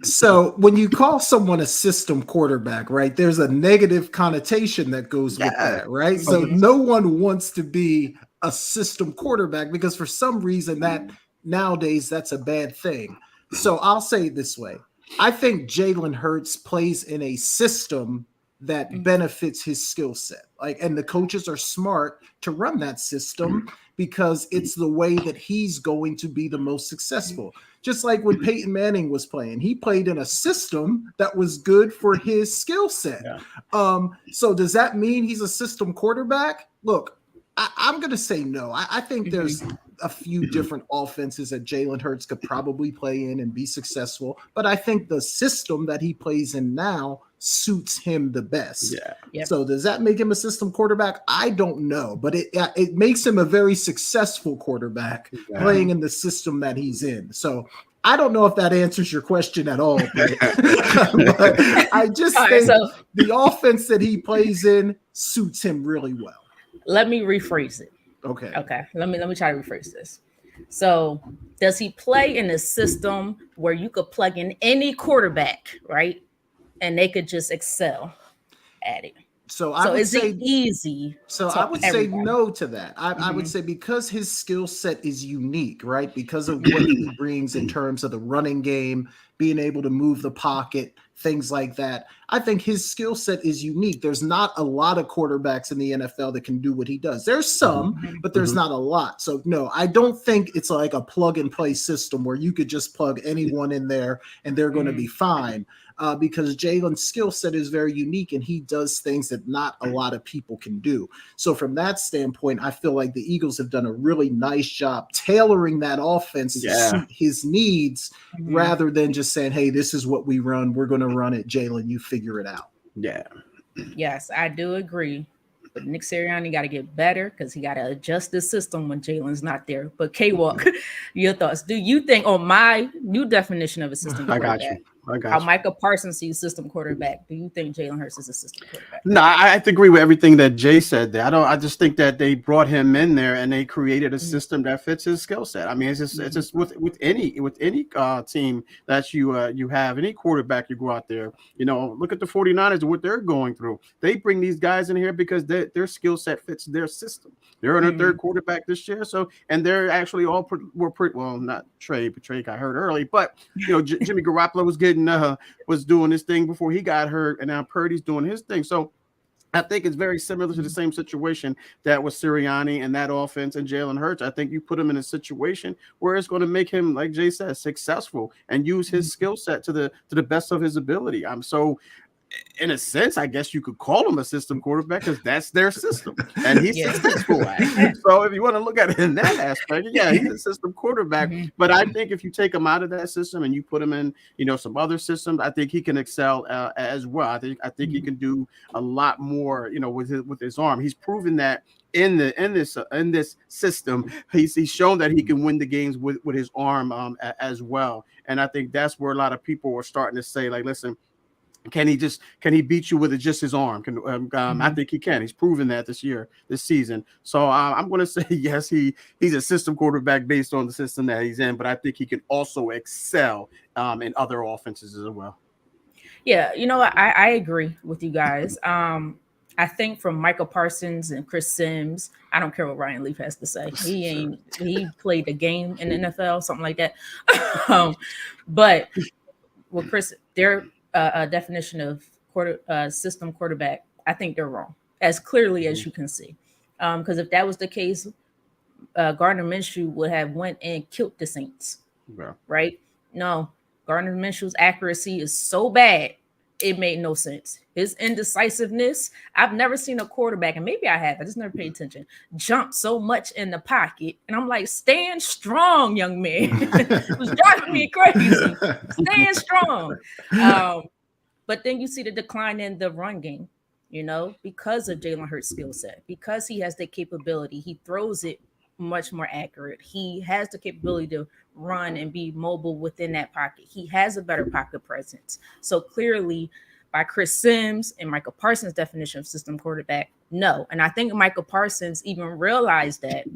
C: So when you call someone a system quarterback, right, there's a negative connotation that goes with that, right? So no one wants to be a system quarterback because for some reason that nowadays that's a bad thing. So I'll say it this way. I think Jalen Hurts plays in a system that benefits his skill set. Like, and the coaches are smart to run that system because it's the way that he's going to be the most successful. Just like when Peyton Manning was playing, he played in a system that was good for his skill set. So does that mean he's a system quarterback? Look, I'm going to say no. I think there's a few different offenses that Jalen Hurts could probably play in and be successful. But I think the system that he plays in now suits him the best. So does that make him a system quarterback? I don't know, but it makes him a very successful quarterback playing in the system that he's in. So I don't know if that answers your question at all, but I just think the offense that he plays in suits him really well.
A: Let me rephrase it.
C: Okay.
A: Let me try to rephrase this. So does he play in a system where you could plug in any quarterback, right? And they could just excel at it?
C: So I
A: So
C: would
A: is it
C: say
A: easy
C: So I
A: to
C: would say
A: everybody?
C: no to that. I would
A: Mhm.
C: say because his skill set is unique, right? Because of what he brings in terms of the running game, being able to move the pocket, things like that. I think his skill set is unique. There's not a lot of quarterbacks in the NFL that can do what he does. There's some,
A: Mhm.
C: but there's not a lot. So no, I don't think it's like a plug and play system where you could just plug anyone in there and they're going to be
A: Mhm.
C: fine. Because Jalen's skill set is very unique and he does things that not a lot of people can do. So from that standpoint, I feel like the Eagles have done a really nice job tailoring that offense to
B: Yeah,
C: suit his needs
A: Mhm.
C: rather than just saying, hey, this is what we run. We're going to run it. Jalen, you figure it out.
B: yeah.
A: Yes, I do agree. But Nick Sirianni got to get better because he got to adjust the system when Jalen's not there. But K Walk, your thoughts? Do you think on my new definition of a system
B: I got you.
A: quarterback,
B: I
A: how
B: got you.
A: Micah Parsons sees system quarterback? Do you think Jalen Hurts is a system quarterback?
B: No, I agree with everything that Jay said there. I don't. I just think that they brought him in there and they created a
A: Mhm.
B: system that fits his skill set. I mean, it's
A: Mhm.
B: just with any team that you have any quarterback you go out there. Look at the 49ers and what they're going through. They bring these guys in here because their skill set fits their system. They're in their third
A: Mhm.
B: quarterback this year, so and they're actually all were pretty well. Not Trey, but Trey got hurt early, but Jimmy Garoppolo was doing his thing before he got hurt, and now Purdy's doing his thing. So I think it's very similar to the same situation that was Sirianni and that offense and Jalen Hurts. I think you put him in a situation where it's going to make him, like Jay said, successful and use his
A: Mhm.
B: skill set to the best of his ability. So in a sense, I guess you could call him a system quarterback because that's their system and he's
A: Yeah.
B: successful at it. So if you want to look at it in that aspect, yeah, he's a system quarterback.
A: Mhm.
B: But I think if you take him out of that system and you put him in, some other systems, I think he can excel as well. I think he
A: Mhm.
B: can do a lot more, with his arm. He's proven that in this system, he's shown that he can win the games with his arm as well. And I think that's where a lot of people are starting to say, like, listen, can he beat you with just his arm? I
A: Mhm.
B: think he can. He's proven that this season. So I'm going to say yes. He's a system quarterback based on the system that he's in, but I think he can also excel in other offenses as well.
A: Yeah, you know what? I agree with you guys. I think from Michael Parsons and Chris Sims, I don't care what Ryan Leaf has to say.
B: Sure.
A: He played the game in the NFL, something like that. um, but with Chris, their definition of system quarterback, I think they're wrong as clearly as you can see. Because if that was the case, Gardner Minshew would have went and killed the Saints,
B: Yeah.
A: right? No, Gardner Minshew's accuracy is so bad, it made no sense. His indecisiveness, I've never seen a quarterback, and maybe I have, I just never paid attention, jump so much in the pocket. And I'm like, stand strong, young man. It was driving me crazy. Stand strong. Um, but then you see the decline in the run game, because of Jalen Hurts' skill set, because he has the capability, he throws it much more accurate. He has the capability to run and be mobile within that pocket. He has a better pocket presence. So clearly, by Chris Sims and Michael Parsons' definition of system quarterback, no. And I think Michael Parsons even realized that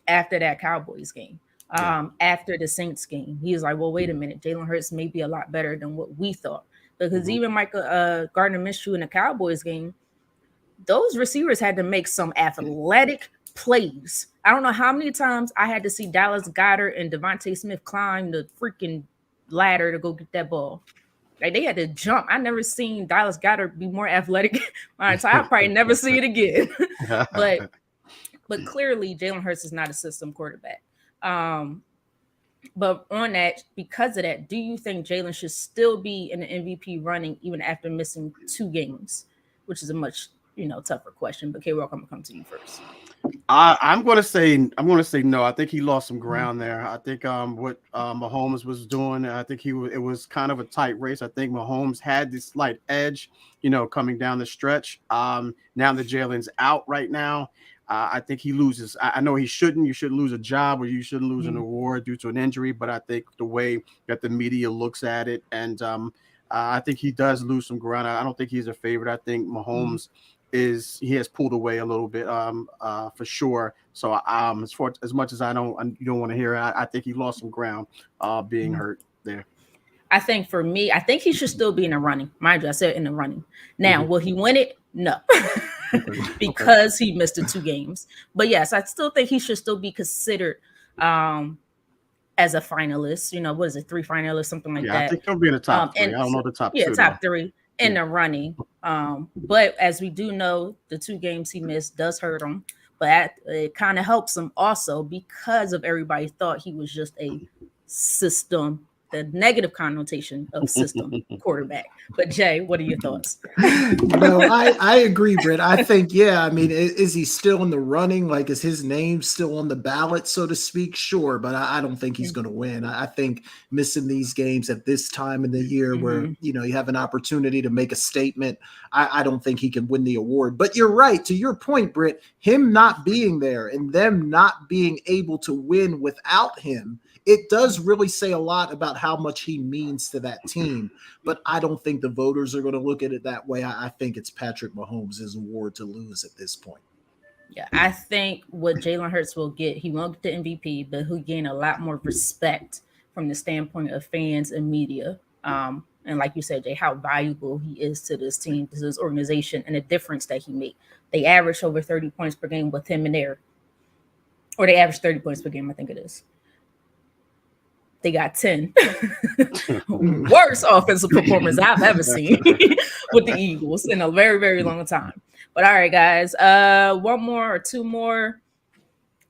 A: after that Cowboys game.
B: Yeah.
A: After the Saints game, he was like, "Well, wait a minute. Jalen Hurts may be a lot better than what we thought." Because
B: Mhm.
A: even Michael Gardner Minshew in the Cowboys game, those receivers had to make some athletic plays. I don't know how many times I had to see Dallas Goedert and Devontae Smith climb the freaking ladder to go get that ball. Like they had to jump. I never seen Dallas Goedert be more athletic my entire. I'll probably never see it again. but but clearly Jalen Hurts is not a system quarterback. Um, but on that, because of that, do you think Jalen should still be in the MVP running even after missing 2 games? Which is a much tougher question. But K Rock, I'm gonna come to you first.
B: I'm gonna say no. I think he lost some
A: Mhm.
B: ground there. I think what Mahomes was doing. I think it was kind of a tight race. I think Mahomes had this slight edge, coming down the stretch. Now that Jalen's out right now, I think he loses. I know he shouldn't. You shouldn't lose a job or you shouldn't lose an
A: Mhm.
B: award due to an injury. But I think the way that the media looks at it, and I think he does lose some ground. I don't think he's a favorite. I think
A: Mhm.
B: Mahomes he has pulled away a little bit for sure. So as much as you don't want to hear it, I think he lost some ground being
A: Mhm.
B: hurt there.
A: I think for me, I think he should still be in the running. Mind you, I said in the running. Now,
B: Hmm.
A: will he win it? No, because he missed the 2 games. But yes, I still think he should still be considered as a finalist. What is it, 3 finalists, something like that.
B: I think he'll be in the top 3.
A: And
B: I don't know the top 2.
A: Yeah, top 3 in the running. But as we do know, the 2 games he missed does hurt him. But it kind of helps him also because of everybody thought he was just a system, the negative connotation of system quarterback. But Jay, what are your thoughts?
C: No, I agree, Britt. I think, I mean, is he still in the running? Like, is his name still on the ballot, so to speak? Sure, but I don't think he's going to win. I think missing these games at this time in the year where, you have an opportunity to make a statement, I don't think he can win the award. But you're right. To your point, Britt, him not being there and them not being able to win without him, it does really say a lot about how much he means to that team. But I don't think the voters are going to look at it that way. I think it's Patrick Mahomes' award to lose at this point.
A: Yeah, I think what Jalen Hurts will get, he won't get the MVP, but he'll gain a lot more respect from the standpoint of fans and media. And like you said, Jay, how valuable he is to this team, to this organization, and the difference that he made. They average over 30 points per game with him in there. Or they average 30 points per game, I think it is. They got 10 worst offensive performance I've ever seen with the Eagles in a very, very long time. But all right, guys, 1 more or 2 more.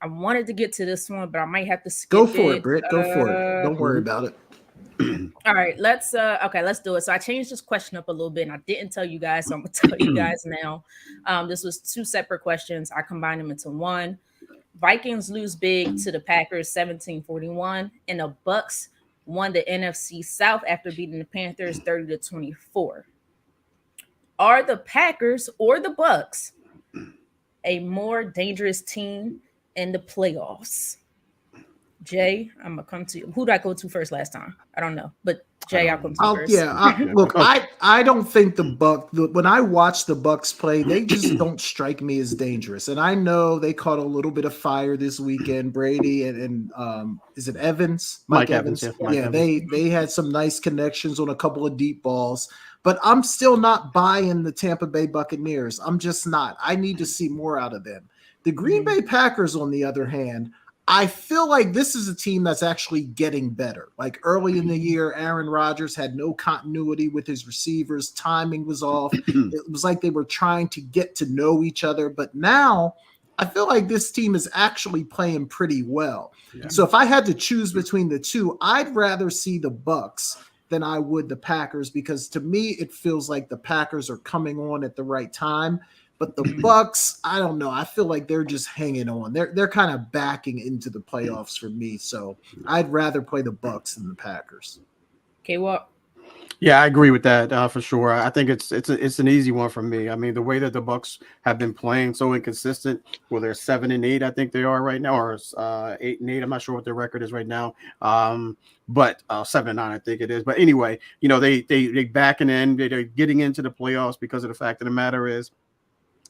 A: I wanted to get to this one, but I might have to skip it.
C: Go for it, Britt. Go for it. Don't worry about it.
A: All right, let's do it. So I changed this question up a little bit, and I didn't tell you guys, so I'm gonna tell you guys now. This was 2 separate questions. I combined them into one. Vikings lose big to the Packers 17-41, and the Bucks won the NFC South after beating the Panthers 30-24. Are the Packers or the Bucks a more dangerous team in the playoffs? Jay, I'm gonna come to you. Who did I go to first last time? I don't know, but Jay, I'll come to you first.
C: Look, I don't think when I watch the Bucks play, they just don't strike me as dangerous. And I know they caught a little bit of fire this weekend. Brady and is it Evans?
B: Mike Evans.
C: Yeah, they had some nice connections on a couple of deep balls. But I'm still not buying the Tampa Bay Buccaneers. I'm just not. I need to see more out of them. The Green Bay Packers, on the other hand, I feel like this is a team that's actually getting better. Like early in the year, Aaron Rodgers had no continuity with his receivers. Timing was off. It was like they were trying to get to know each other. But now I feel like this team is actually playing pretty well. Yeah. So if I had to choose between the two, I'd rather see the Bucks than I would the Packers, because to me, it feels like the Packers are coming on at the right time. But the Bucks, I don't know. I feel like they're just hanging on. They're kind of backing into the playoffs for me. So I'd rather play the Bucks than the Packers.
A: Okay, well,
B: yeah, I agree with that for sure. I think it's an easy one for me. I mean, the way that the Bucks have been playing so inconsistent, well, they're 7-8, I think they are right now, or 8-8. I'm not sure what their record is right now. But 7-9, I think it is. But anyway, they backing in, they're getting into the playoffs because of the fact of the matter is,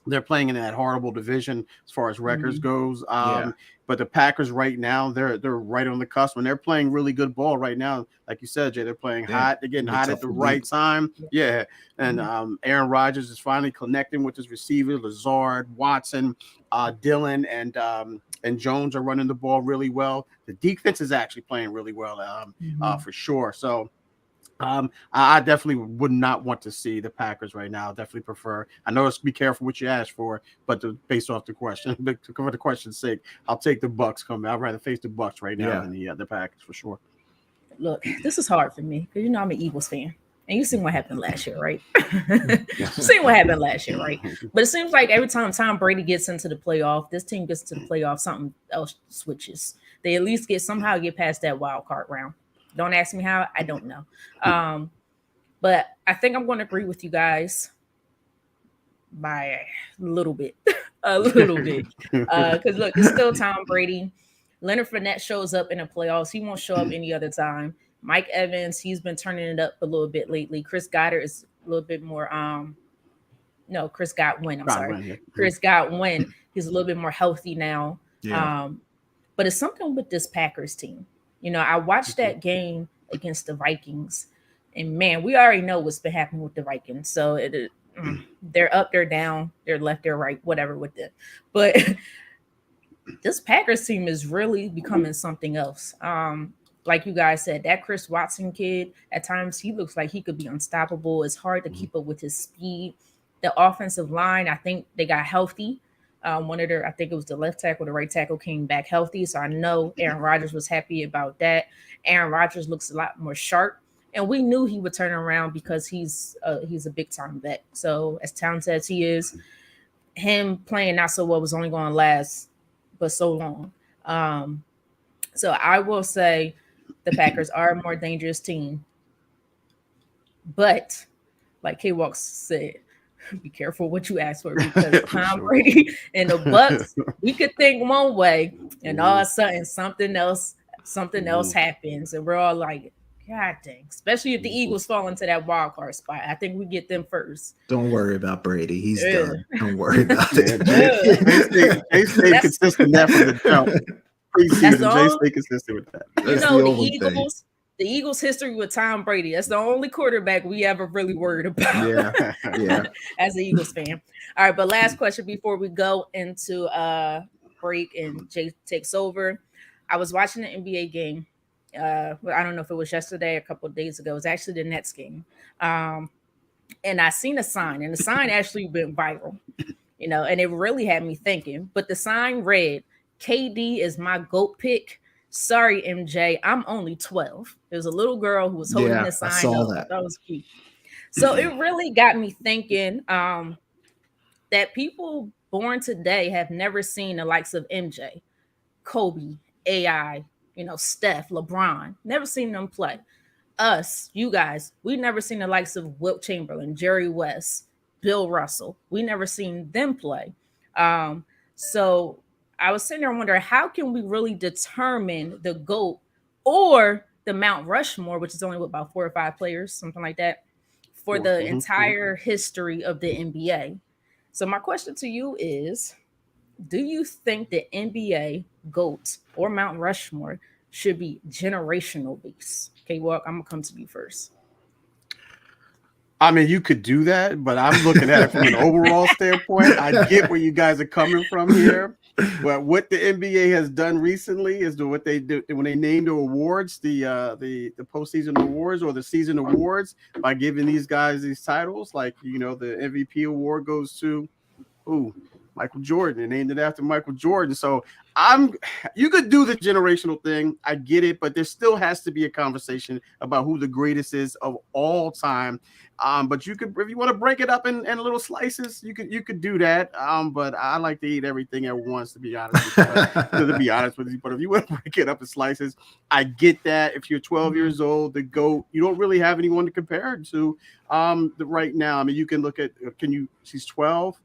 B: they're playing in that horrible division as far as records goes. But the Packers right now, they're right on the cusp, and they're playing really good ball right now. Like you said, Jay, they're playing hot. They're getting hot at the right time. Yeah. And Aaron Rodgers is finally connecting with his receivers. Lazard, Watson, Dillon, and Jones are running the ball really well. The defense is actually playing really well for sure. So I definitely would not want to see the Packers right now. I definitely prefer. I know it's be careful what you ask for, but based off the question, for the question's sake, I'll take the Bucks coming. I'd rather face the Bucks right now than the Packers for sure.
A: Look, this is hard for me because I'm an Eagles fan, and you seen what happened last year, right? You seen what happened last year, right? But it seems like every time Tom Brady gets into the playoff, this team gets to the playoff, something else switches. They at least somehow get past that wild card round. Don't ask me how. I don't know. But I think I'm going to agree with you guys by a little bit. Because, look, it's still Tom Brady. Leonard Fournette shows up in the playoffs. He won't show up any other time. Mike Evans, he's been turning it up a little bit lately. Chris Goddard is a little bit more Chris Godwin. Chris Godwin. He's a little bit more healthy now. Yeah. But it's something with this Packers team. I watched that game against the Vikings, and man, we already know what's been happening with the Vikings. So they're up, they're down, they're left, they're right, whatever with them. But this Packers team is really becoming something else. Like you guys said, that Chris Watson kid, at times he looks like he could be unstoppable. It's hard to keep up with his speed. The offensive line, I think they got healthy. One of their, I think it was the left tackle, the right tackle came back healthy. So I know Aaron Rodgers was happy about that. Aaron Rodgers looks a lot more sharp. And we knew he would turn around because he's a big time vet. So as talented as he is, him playing not so well was only going to last but so long. So I will say the Packers are a more dangerous team. But like K-Walk said, be careful what you ask for, because Tom Brady and the Bucks, we could think one way and all of a sudden something else happens and we're all like, God dang, especially if the Eagles fall into that wild card spot. I think we get them first.
C: Don't worry about Brady. He's done. Don't worry about it.
B: They stay consistent that from the jump. Preseason, they stay consistent with that.
A: You know, the Eagles' history with Tom Brady. That's the only quarterback we ever really worried about.
C: Yeah.
A: As an Eagles fan. All right, but last question before we go into break and Jay takes over. I was watching the NBA game. I don't know if it was yesterday or a couple of days ago. It was actually the Nets game. And I seen a sign, and the sign actually went viral, you know, and it really had me thinking. But the sign read, KD is my GOAT pick. Sorry, MJ, I'm only 12. There was a little girl who was holding the sign.
C: I saw
A: up. That was cute. So it really got me thinking that people born today have never seen the likes of MJ, Kobe, AI, you know, Steph, LeBron, never seen them play. Us, you guys, we never seen the likes of Wilt Chamberlain, Jerry West, Bill Russell. We never seen them play. So I was sitting there wondering, how can we really determine the GOAT or the Mount Rushmore, which is only about 4 or 5 players, something like that, for the entire history of the NBA? So my question to you is, do you think the NBA GOAT or Mount Rushmore should be generational based? Okay, well, I'm gonna come to you first.
B: I mean, you could do that, but I'm looking at it from an overall standpoint. I get where you guys are coming from here. But what the NBA has done recently is what they do when they named the awards, the postseason awards or the season awards, by giving these guys these titles. Like, you know, the MVP award goes to Michael Jordan, and named it after Michael Jordan. So you could do the generational thing. I get it, but there still has to be a conversation about who the greatest is of all time. But you could, if you want to break it up in little slices, you could do that. But I like to eat everything at once, to be honest with you. But if you want to break it up in slices, I get that. If you're 12 years old, the GOAT, you don't really have anyone to compare it to right now. I mean, you can look at, she's 12.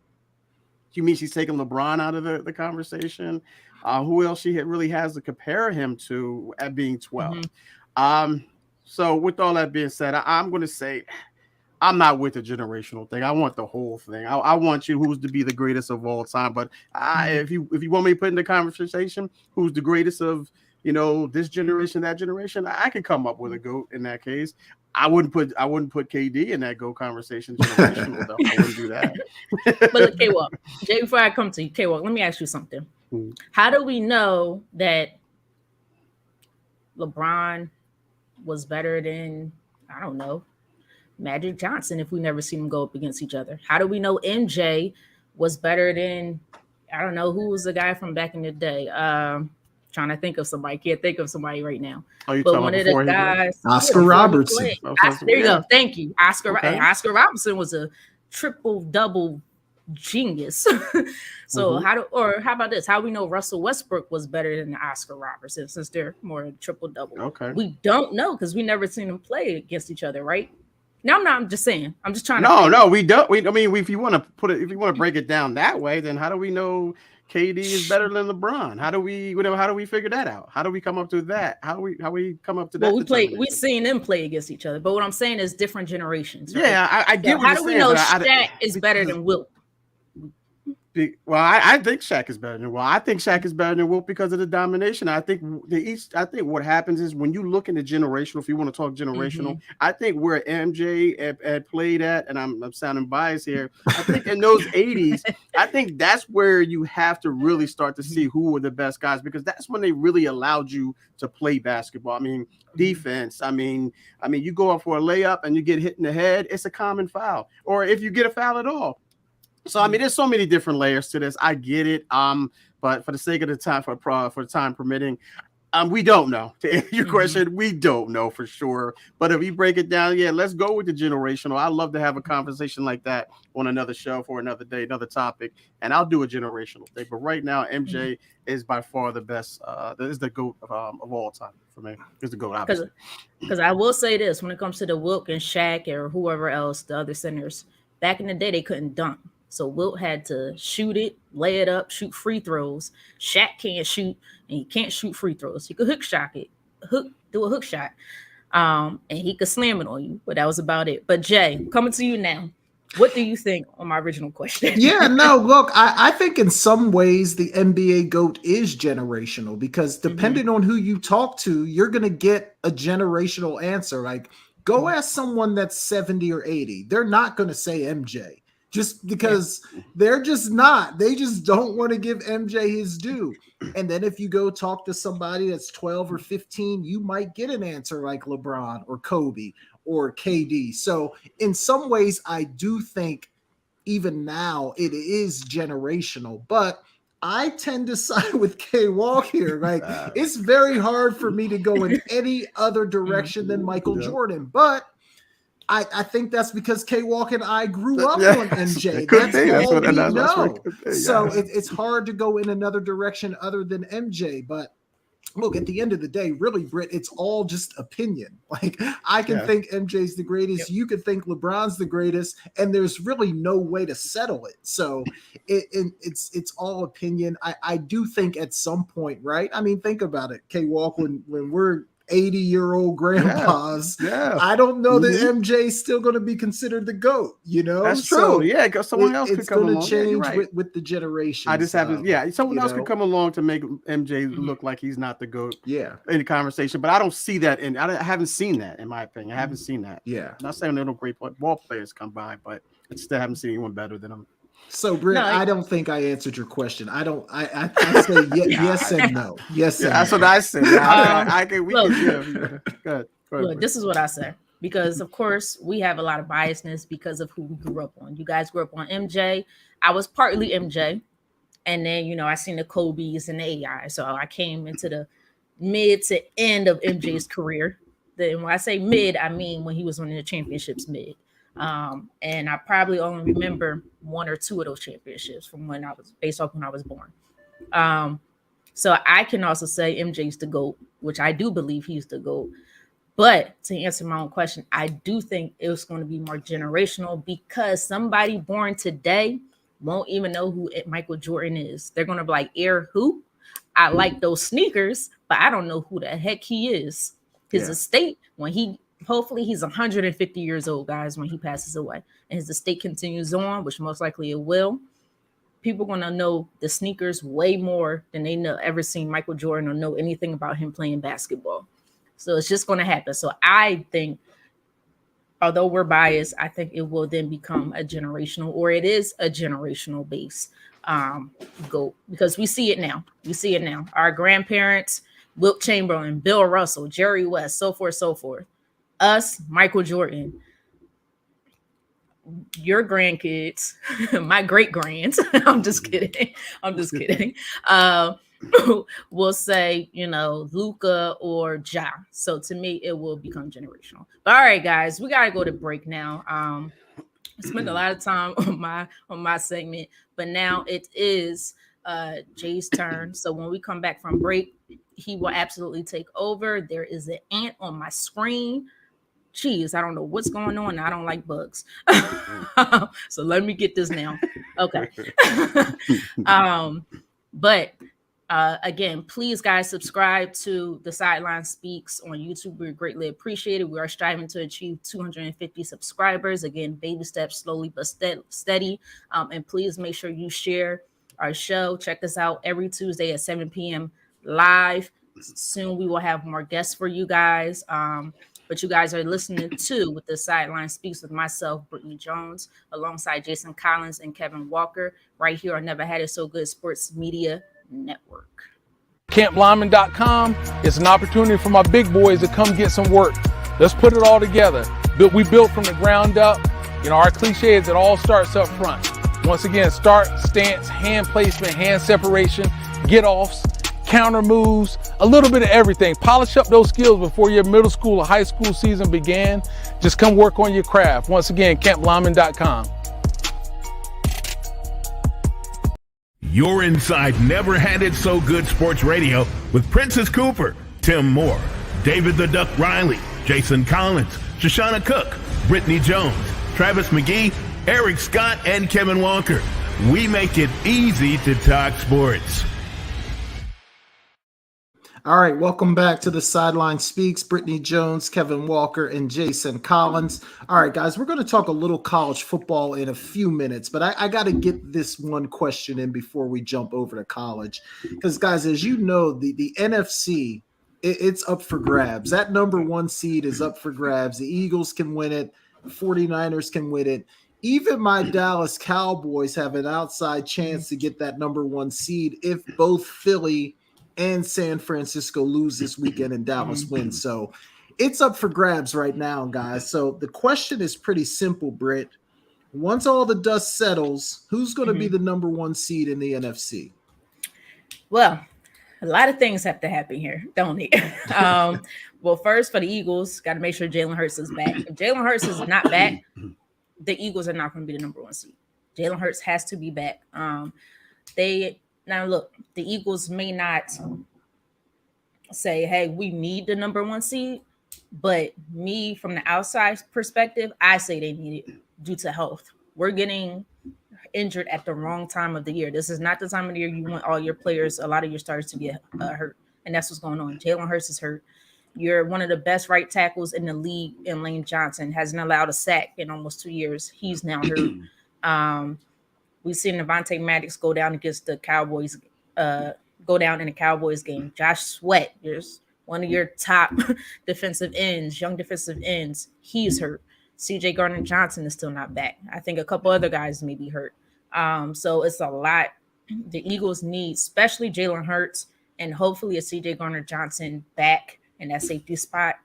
B: You mean she's taking LeBron out of the conversation? Who else she really has to compare him to at being 12? So with all that being said, I'm going to say I'm not with the generational thing. I want the whole thing. I want you who's to be the greatest of all time. But if you want me to put in the conversation who's the greatest of, you know, this generation, that generation, I could come up with a GOAT in that case. I wouldn't put KD in that GOAT conversation. Generational, though. I wouldn't do that.
A: But K-Walk, Jay, before I come to you, K-Walk, let me ask you something. How do we know that LeBron was better than, I don't know, Magic Johnson if we never seen them go up against each other? How do we know MJ was better than, I don't know, who was the guy from back in the day? Trying to think of somebody. Can't think of somebody right now. But one of the guys,
C: Oscar Robertson.
A: There you go. Thank you, Oscar. Okay. Oscar Robertson was a triple-double genius. So how about this? How we know Russell Westbrook was better than Oscar Robertson, since they're more triple-double? Okay, we don't know because we never seen them play against each other, right? No, I'm just saying. I'm just trying to.
B: No, we don't. I mean, if you want to break it down that way, then how do we know KD is better than LeBron? How do we figure that out? How do we come up to that? How we come up to that?
A: Well, we've seen them play against each other, but what I'm saying is different generations. Right?
B: Yeah, I get.
A: So how do we know Shaq is better than Wilt?
B: Well, I think Shaq is better than Wilt. I think Shaq is better than Wilt because of the domination. I think I think what happens is when you look into generational, if you want to talk generational, I think where MJ had played at, and I'm sounding biased here. I think in those 80s, I think that's where you have to really start to see who were the best guys, because that's when they really allowed you to play basketball. I mean, defense. I mean, you go up for a layup and you get hit in the head, it's a common foul, or if you get a foul at all. So I mean, there's so many different layers to this. I get it. But for the sake of the time, for time permitting, we don't know. To answer your question, we don't know for sure. But if you break it down, yeah, let's go with the generational. I'd love to have a conversation like that on another show for another day, another topic, and I'll do a generational thing. But right now, MJ is by far the best. Is the GOAT of all time for me. Is the GOAT, obviously.
A: Because I will say this: when it comes to the Wilt and Shaq or whoever else, the other centers, back in the day, they couldn't dunk. So Wilt had to shoot it, lay it up, shoot free throws. Shaq can't shoot, and he can't shoot free throws. He could do a hook shot, and he could slam it on you. But that was about it. But Jay, coming to you now, what do you think on my original question?
C: Yeah, no, look, I think in some ways the NBA GOAT is generational, because depending on who you talk to, you're going to get a generational answer. Like, go ask someone that's 70 or 80. They're not going to say MJ. Just because they're just not. They just don't want to give MJ his due. And then if you go talk to somebody that's 12 or 15, you might get an answer like LeBron or Kobe or KD. So in some ways, I do think even now it is generational. But I tend to side with K-Walk here. Like, it's very hard for me to go in any other direction than Michael Jordan. But I think that's because K-Walk and I grew up on MJ. That's all we know. So it's hard to go in another direction other than MJ. But look, at the end of the day, really, Britt, it's all just opinion. Like, I can think MJ's the greatest. You could think LeBron's the greatest. And there's really no way to settle it. So it's all opinion. I do think at some point, right? I mean, think about it. K-Walk, when we're 80-year-old grandpas. I don't know that MJ's still going to be considered the GOAT, you know?
B: That's true. Yeah, because someone else could come along.
C: It's going to change with the generation.
B: I just haven't, someone else could come along to make MJ look like he's not the GOAT in the conversation. But I don't see that, and I haven't seen that, in my opinion. I haven't seen that.
C: Yeah.
B: I'm not saying there are no great ball players come by, but I still haven't seen anyone better than him.
C: So, Britt, I don't think I answered your question. I say yes and no. Yes and
B: that's
C: no.
B: what I said.
A: Look, this is what I say. Because, of course, we have a lot of biasness because of who we grew up on. You guys grew up on MJ. I was partly MJ. And then, I seen the Kobe's and the AI. So I came into the mid to end of MJ's career. Then when I say mid, I mean when he was winning the championships mid. And I probably only remember one or two of those championships from based off when I was born. So I can also say MJ's the GOAT, which I do believe he's the GOAT. But to answer my own question, I do think it was going to be more generational, because somebody born today won't even know who Michael Jordan is. They're going to be like, who? I like those sneakers, but I don't know who the heck he is. His estate, hopefully he's 150 years old, guys, when he passes away, and his estate continues on, which most likely it will. People are going to know the sneakers way more than they ever seen Michael Jordan or know anything about him playing basketball. So it's just going to happen. So I think, although we're biased, I think it will then become a generational, or it is a generational base GOAT, because we see it now. Our grandparents, Wilt Chamberlain, Bill Russell, Jerry West, so forth. Us, Michael Jordan, your grandkids, my great grands. I'm just kidding. Will say, Luka or Ja. So to me, it will become generational. But all right, guys, we gotta go to break now. I spent a lot of time on my segment, but now it is Jay's turn. So when we come back from break, he will absolutely take over. There is an ant on my screen. Jeez, I don't know what's going on. I don't like bugs. So let me get this now. Okay. But Again, please, guys, subscribe to the SideLine Speaks on YouTube. We're greatly appreciated. We are striving to achieve 250 subscribers. Again, baby steps, slowly but steady. And please make sure you share our show. Check us out every Tuesday at 7 p.m. live. Soon we will have more guests for you guys. But you guys are listening to with the SideLine Speaks with myself, Britne Jones, alongside Jason Collins and Kevin Walker, right here on Never Had It So Good Sports Media Network.
D: CampBlindman.com is an opportunity for my big boys to come get some work. Let's put it all together. We built from the ground up. You know, our cliche is it all starts up front. Once again, start, stance, hand placement, hand separation, get offs, counter moves, a little bit of everything. Polish up those skills before your middle school or high school season began. Just come work on your craft. Once again, CampBlindman.com.
E: You're inside Never Had It So Good Sports Radio with Princess Cooper, Tim Moore, David the Duck Riley, Jason Collins, Shoshana Cook, Britne Jones, Travis McGee, Eric Scott, and Kevin Walker. We make it easy to talk sports.
C: All right, welcome back to the SideLine Speaks. Britne Jones, Kevin Walker, and Jason Collins. All right, guys, we're going to talk a little college football in a few minutes, but I got to get this one question in before we jump over to college. Because, guys, as you know, the NFC, it's up for grabs. That number one seed is up for grabs. The Eagles can win it. The 49ers can win it. Even my Dallas Cowboys have an outside chance to get that number one seed if both Philly and San Francisco lose this weekend and Dallas wins. So it's up for grabs right now, guys. So the question is pretty simple, Britt. Once all the dust settles, who's going to be the number one seed in the NFC?
A: Well, a lot of things have to happen here, don't they? Well, first for the Eagles, got to make sure Jalen Hurts is back. If Jalen Hurts is not back, the Eagles are not going to be the number one seed. Jalen Hurts has to be back. Now, look, the Eagles may not say, hey, we need the number one seed, but me, from the outside perspective, I say they need it due to health. We're getting injured at the wrong time of the year. This is not the time of the year you want all your players, a lot of your starters to get hurt, and that's what's going on. Jalen Hurts is hurt. You're one of the best right tackles in the league, and Lane Johnson hasn't allowed a sack in almost 2 years. He's now hurt. We've seen Devontae Maddox go down against the Cowboys, go down in the Cowboys game. Josh Sweat, there's one of your top defensive ends, young defensive ends. He's hurt. CJ Gardner-Johnson is still not back. I think a couple other guys may be hurt. So it's a lot. The Eagles need, especially Jalen Hurts, and hopefully a CJ Gardner-Johnson back in that safety spot.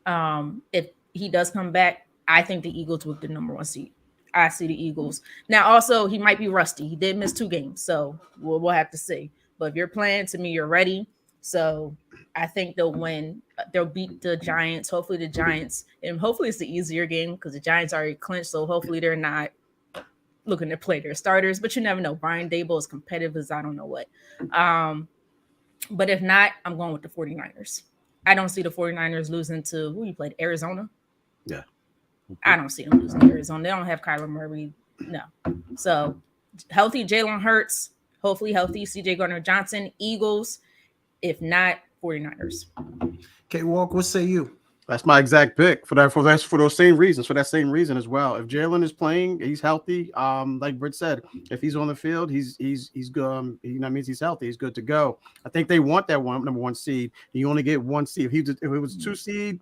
A: If he does come back, I think the Eagles will be the number one seed. I see the Eagles. Now, also, he might be rusty. He did miss 2 games, so we'll have to see. But if you're playing, to me, you're ready. So I think they'll win. They'll beat the Giants. Hopefully the Giants, and hopefully it's the easier game because the Giants already clinched, so hopefully they're not looking to play their starters. But you never know. Brian Daboll is competitive as I don't know what. But if not, I'm going with the 49ers. I don't see the 49ers losing to, who you played, Arizona?
B: Yeah.
A: I don't see them losing to Arizona. They don't have Kyler Murray. No. So healthy Jalen Hurts, hopefully healthy CJ Gardner-Johnson, Eagles. If not, 49ers.
C: Okay, Walk, what say you?
B: That's my exact pick for those same reasons, for that same reason as well. If Jalen is playing, he's healthy. Like Britt said, if he's on the field, he's good. That means he's healthy. He's good to go. I think they want that number one seed. You only get one seed. If it was 2 seed,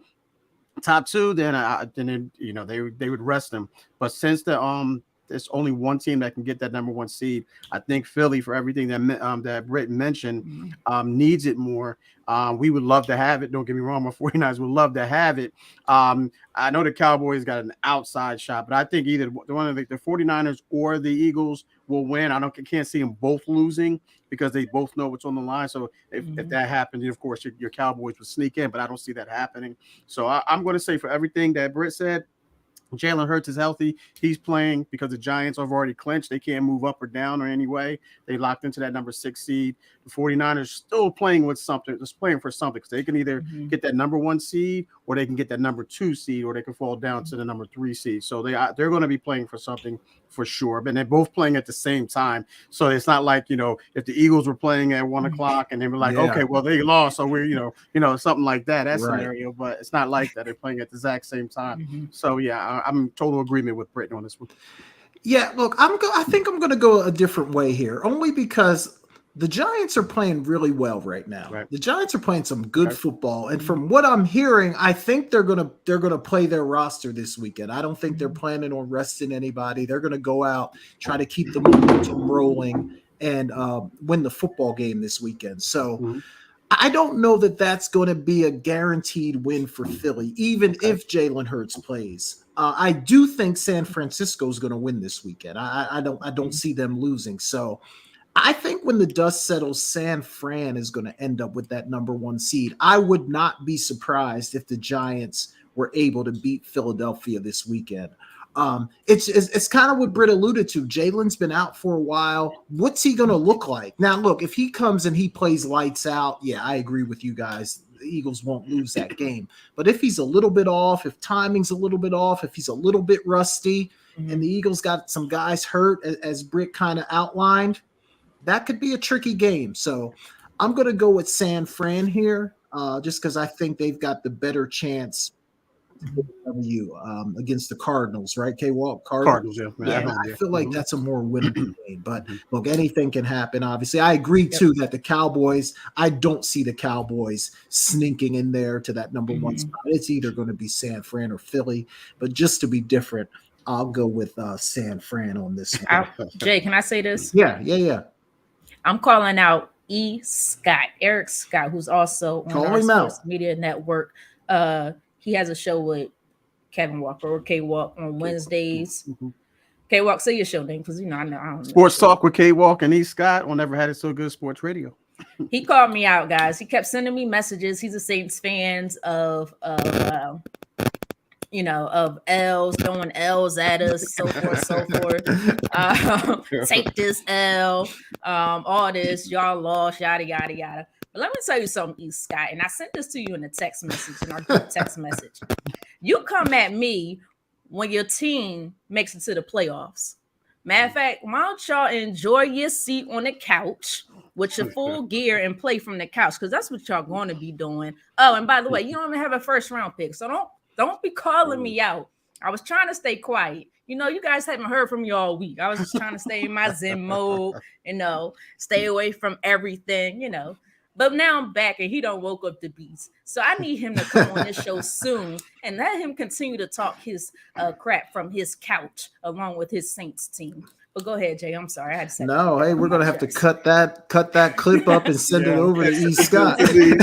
B: top 2, then they would rest him. But since there's only one team that can get that number one seed, I think Philly, for everything that Britt mentioned, needs it more. We would love to have it. Don't get me wrong, my 49ers would love to have it. I know the Cowboys got an outside shot, but I think either one of the 49ers or the Eagles will win. I can't see them both losing because they both know what's on the line. So if that happens, of course, your Cowboys would sneak in, but I don't see that happening. So I'm going to say, for everything that Britt said, Jalen Hurts is healthy. He's playing because the Giants have already clinched. They can't move up or down or any way. They locked into that number 6 seed. The 49ers still playing with something, just playing for something, because they can either get that number 1 seed or they can get that number 2 seed, or they can fall down to the number 3 seed. So they're going to be playing for something for sure, but they're both playing at the same time. So it's not like, if the Eagles were playing at 1 o'clock and they were like, okay, well, they lost, so we're, something like that scenario, but it's not like that. They're playing at the exact same time. So yeah, I'm in total agreement with Britne on this one.
C: Yeah, look, I think I'm going to go a different way here, only because the Giants are playing really well right now.
B: Right.
C: The Giants are playing some good football, and from what I'm hearing, I think they're gonna play their roster this weekend. I don't think they're planning on resting anybody. They're gonna go out, try to keep the momentum rolling, and win the football game this weekend. So I don't know that that's going to be a guaranteed win for Philly, even if Jalen Hurts plays. I do think San Francisco is going to win this weekend. I don't see them losing. So I think when the dust settles, San Fran is going to end up with that number 1 seed. I would not be surprised if the Giants were able to beat Philadelphia this weekend. It's kind of what Britt alluded to. Jalen's been out for a while. What's he going to look like? Now, look, if he comes and he plays lights out, yeah, I agree with you guys. The Eagles won't lose that game. But if he's a little bit off, if timing's a little bit off, if he's a little bit rusty, and the Eagles got some guys hurt, as Britt kind of outlined, that could be a tricky game. So I'm going to go with San Fran here, just because I think they've got the better chance W against the Cardinals, right? K-Walk,
B: Cardinals, yeah.
C: I feel like that's a more winnable game. But look, anything can happen, obviously. I agree, too, that the Cowboys, I don't see the Cowboys sneaking in there to that number 1 spot. It's either going to be San Fran or Philly. But just to be different, I'll go with San Fran on this one.
A: Jay, can I say this?
C: Yeah.
A: I'm calling out Eric Scott, who's also on our Sports Media Network. He has a show with Kevin Walker or K-Walk on Wednesdays. K-Walk, say your show name, because I don't know.
B: Sports Talk with K-Walk and E. Scott on Never Had It So Good Sports Radio.
A: He called me out, guys. He kept sending me messages. He's a Saints fan of L's, throwing L's at us, so forth. Take this L, all this, y'all lost, yada, yada, yada. But let me tell you something, E. Scott, and I sent this to you in a text message, in our group text message. You come at me when your team makes it to the playoffs. Matter of fact, why don't y'all enjoy your seat on the couch with your full gear and play from the couch? Because that's what y'all going to be doing. Oh, and by the way, you don't even have a first round pick, so don't be calling me out. I was trying to stay quiet. You guys haven't heard from me all week. I was just trying to stay in my Zen mode, stay away from everything, But now I'm back and he done woke up the beast. So I need him to come on this show soon and let him continue to talk his crap from his couch along with his Saints team. But go ahead, Jay. I'm sorry. I had to say
C: no. Hey, we're gonna have to cut that clip up and send it over to E. Scott. We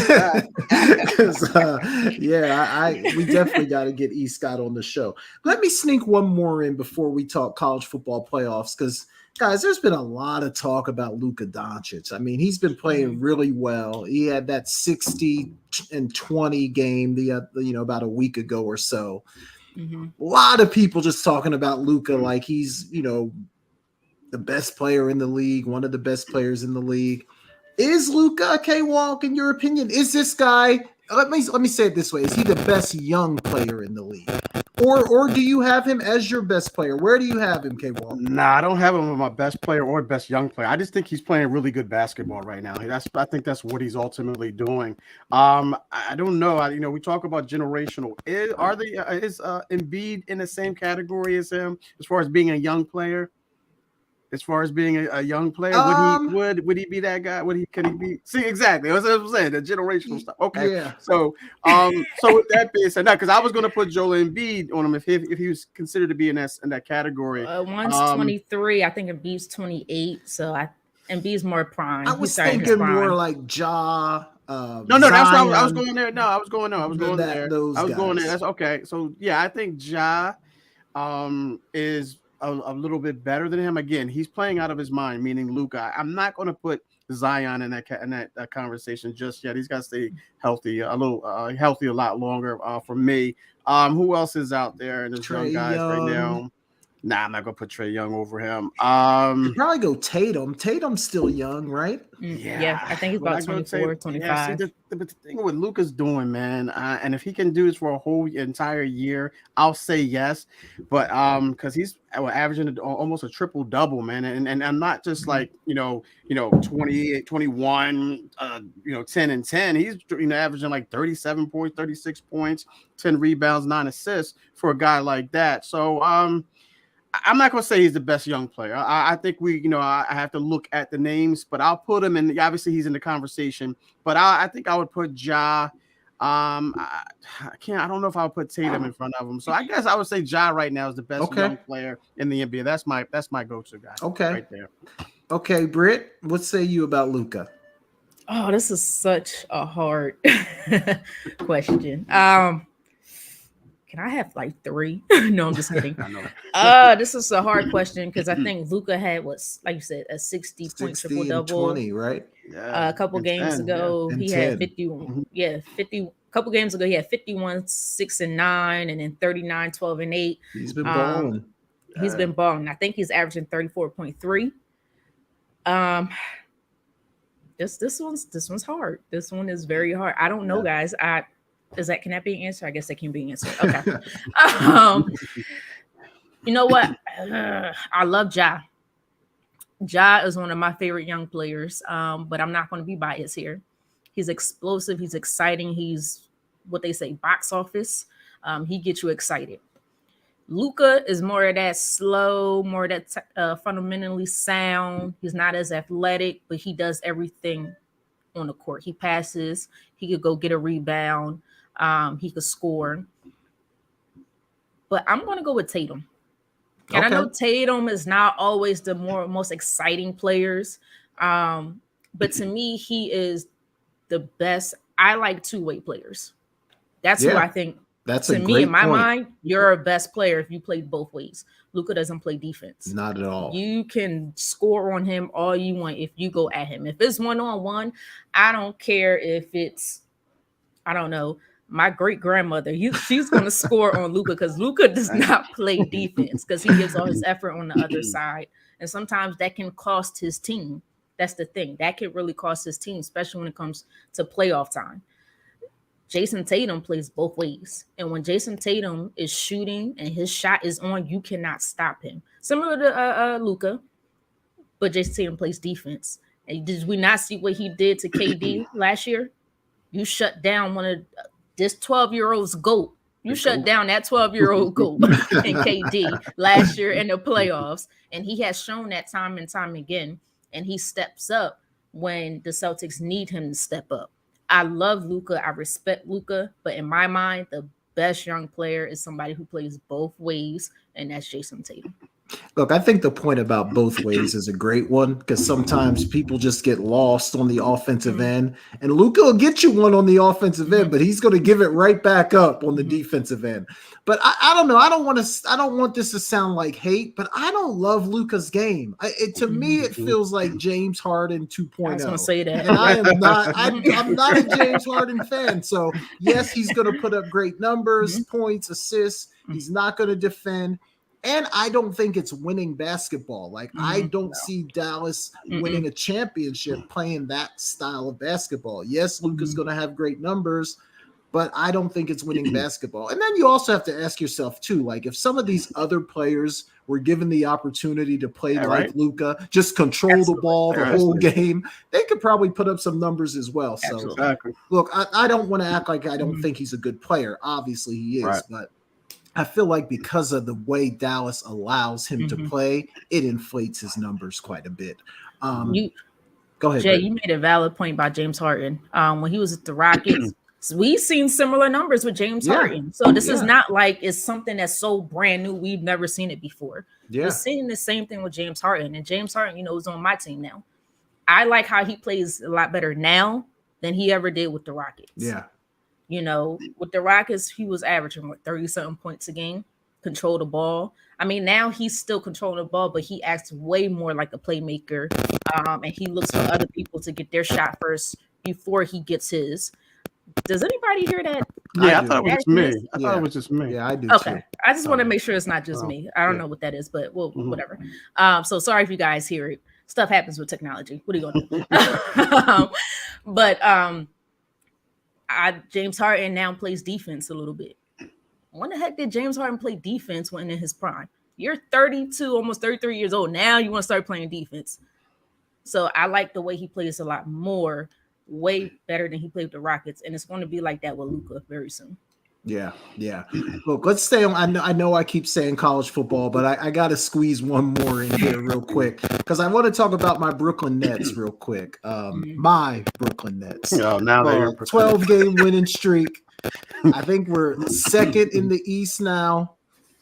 C: definitely got to get E. Scott on the show. Let me sneak one more in before we talk college football playoffs, because guys, there's been a lot of talk about Luka Doncic. I mean, he's been playing really well. He had that 60-20 game about a week ago or so. A lot of people just talking about Luka like he's the best player in the league, one of the best players in the league. Is Luka, K-Walk, in your opinion, is this guy, let me say it this way, is he the best young player in the league? Or do you have him as your best player? Where do you have him, K-Walk?
B: Nah, I don't have him as my best player or best young player. I just think he's playing really good basketball right now. I think that's what he's ultimately doing. I don't know. We talk about generational. Is Embiid in the same category as him as far as being a young player? As far as being a young player, would he be that guy? Can he be? See, exactly. That's what I'm saying. The generational stuff. Okay. Yeah. So with that being said, because I was going to put Joel Embiid on him if he was considered to be in that category.
A: One's 23. I think Embiid's 28. So Embiid's more prime.
C: I was thinking more like Ja.
B: No, that's what I was going there. No, I was going there. I was going there. That's okay. So yeah, I think Ja is a little bit better than him. Again, he's playing out of his mind, meaning Luka. I'm not going to put Zion in that conversation just yet. He's got to stay healthy, a lot longer for me. Who else is out there in the young guys right now? Nah, I'm not gonna put Trae Young over him.
C: Probably go Tatum. Tatum's still young, right?
A: Yeah, I think he's about 24, 25.
B: Yeah, see, the thing with Luka's doing, man, and if he can do this for a whole entire year, I'll say yes. But because he's averaging almost a triple double, man, and I'm not just like 28, 21, 10 and 10. He's averaging like 37 points, 36 points, 10 rebounds, 9 assists for a guy like that. So I'm not going to say he's the best young player. I think I have to look at the names, but I'll put him in. Obviously, he's in the conversation, but I think I would put Ja. I don't know if I would put Tatum in front of him. So I guess I would say Ja right now is the best young player in the NBA. That's my go-to guy.
C: Okay.
B: Right there.
C: Okay, Britt, what say you about Luka?
A: Oh, this is such a hard question. Can I have like 3? No, I'm just kidding. This is a hard question because I think Luka had like you said, a 60-point triple double,
C: 20, right?
B: Yeah,
A: a couple games ago, he had 50. Yeah, 50. A couple games ago, he had 51, 6 and 9, and then 39, 12 and 8.
C: He's been balling.
A: He's been balling. I think he's averaging 34.3. This one's hard. This one is very hard. I don't know, guys. Can that be an answer? I guess that can be an answer. Okay. You know what? I love Ja. Ja is one of my favorite young players, but I'm not going to be biased here. He's explosive. He's exciting. He's what they say, box office. He gets you excited. Luka is more of that slow, more of that fundamentally sound. He's not as athletic, but he does everything on the court. He passes. He could go get a rebound. He could score. But I'm going to go with Tatum. And I know Tatum is not always the most exciting players. But to me, he is the best. I like two-way players. That's who I think.
C: That's
A: to me, in my mind, you're a best player if you play both ways. Luka doesn't play defense.
C: Not at all.
A: You can score on him all you want if you go at him. If it's one-on-one, I don't care if it's, I don't know, my great-grandmother. She's going to score on Luka because Luka does not play defense because he gives all his effort on the other side. And sometimes that can cost his team. That's the thing. That can really cost his team, especially when it comes to playoff time. Jason Tatum plays both ways. And when Jason Tatum is shooting and his shot is on, you cannot stop him. Similar to Luka, but Jason Tatum plays defense. And did we not see what he did to KD last year? You shut down one of this 12-year-old's GOAT. You shut down that 12-year-old GOAT in KD last year in the playoffs. And he has shown that time and time again. And he steps up when the Celtics need him to step up. I love Luka. I respect Luka. But in my mind, the best young player is somebody who plays both ways, and that's Jason Tatum.
C: Look, I think the point about both ways is a great one because sometimes people just get lost on the offensive end, and Luka will get you one on the offensive end, but he's going to give it right back up on the defensive end. But I don't know. I don't want this to sound like hate, but I don't love Luka's game. To me, it feels like James Harden 2.0.
A: I was going to say that.
C: And I am not. I'm not a James Harden fan. So yes, he's going to put up great numbers, points, assists. He's not going to defend. And I don't think it's winning basketball. Like, I don't see Dallas winning a championship playing that style of basketball. Yes, Luka's going to have great numbers, but I don't think it's winning basketball. And then you also have to ask yourself, too, like, if some of these other players were given the opportunity to play like Luka, just control the ball the whole game, they could probably put up some numbers as well. So, look, I don't want to act like I don't think he's a good player. Obviously, he is, but I feel like because of the way Dallas allows him to play, it inflates his numbers quite a bit. Go ahead,
A: Jay. You made a valid point about James Harden. When he was at the Rockets, we've seen similar numbers with James Harden. So this is not like it's something that's so brand new. We've never seen it before. We're seeing the same thing with James Harden. And James Harden, is on my team now. I like how he plays a lot better now than he ever did with the Rockets.
C: Yeah.
A: With the Rockets, he was averaging 30-something points a game, control the ball. I mean, now he's still controlling the ball, but he acts way more like a playmaker. And he looks for other people to get their shot first before he gets his. Does anybody hear that?
B: Yeah, I thought it was just me. I thought it was just me.
C: Yeah, I do
A: Okay.
C: too.
A: I just want to make sure it's not just me. I don't know what that is, but well, whatever. So sorry if you guys hear it. Stuff happens with technology. What are you gonna do? James Harden now plays defense a little bit. When the heck did James Harden play defense when in his prime? You're 32, almost 33 years old. Now you want to start playing defense. So I like the way he plays a lot more, way better than he played with the Rockets. And it's going to be like that with Luka very soon.
C: Yeah. Look, let's stay on. I know I keep saying college football, but I got to squeeze one more in here real quick because I want to talk about my Brooklyn Nets real quick. My Brooklyn Nets.
B: Oh, now they're
C: 12-game winning streak. I think we're second in the East now.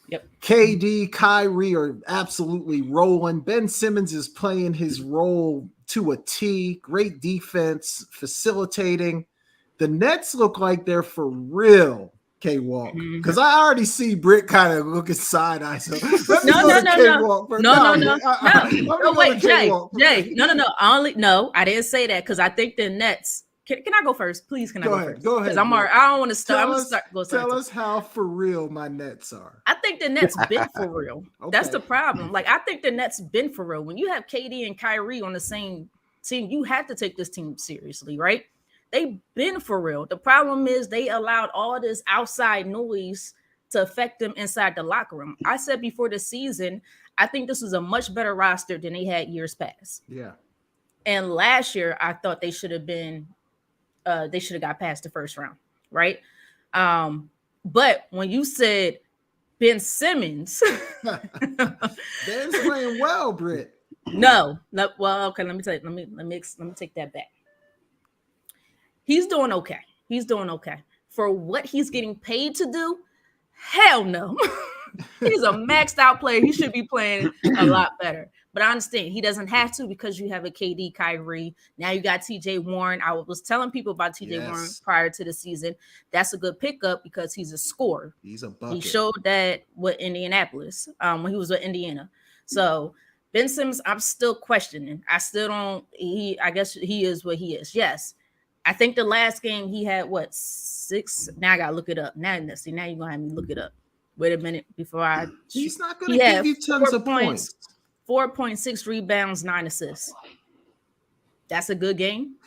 A: Yep.
C: KD, Kyrie are absolutely rolling. Ben Simmons is playing his role to a T. Great defense, facilitating. The Nets look like they're for real. K-Walk, because I already see Britt kind of looking side eye. So
A: no. Wait, Jay. No. I didn't say that because I think the Nets. Can I go first, please? Can I go first?
C: Go ahead.
A: Because I don't want to start.
C: Tell us how for real my Nets are.
A: I think the Nets been for real.
C: Okay.
A: That's the problem. Like I think the Nets been for real. When you have KD and Kyrie on the same team, you have to take this team seriously, right? They've been for real. The problem is they allowed all this outside noise to affect them inside the locker room. I said before the season, I think this was a much better roster than they had years past.
C: Yeah.
A: And last year, I thought they should have got past the first round, right? But when you said Ben Simmons,
C: Ben's playing well, Britt.
A: No. Well, okay. Let me tell you. Let me take that back. He's doing okay. For what he's getting paid to do, hell no. He's a maxed out player. He should be playing a lot better. But I understand he doesn't have to because you have a KD, Kyrie. Now you got TJ Warren. I was telling people about TJ Warren prior to the season. That's a good pickup because he's a scorer.
C: He's a bucket.
A: He showed that with Indianapolis when he was with Indiana. So Ben Simmons, I'm still questioning. I guess he is what he is. Yes. I think the last game he had 6. Now I gotta look it up. Now you're gonna have me look it up. Wait a minute before
C: he's not gonna give you tons of points.
A: 4.6 rebounds, 9 assists. That's a good game.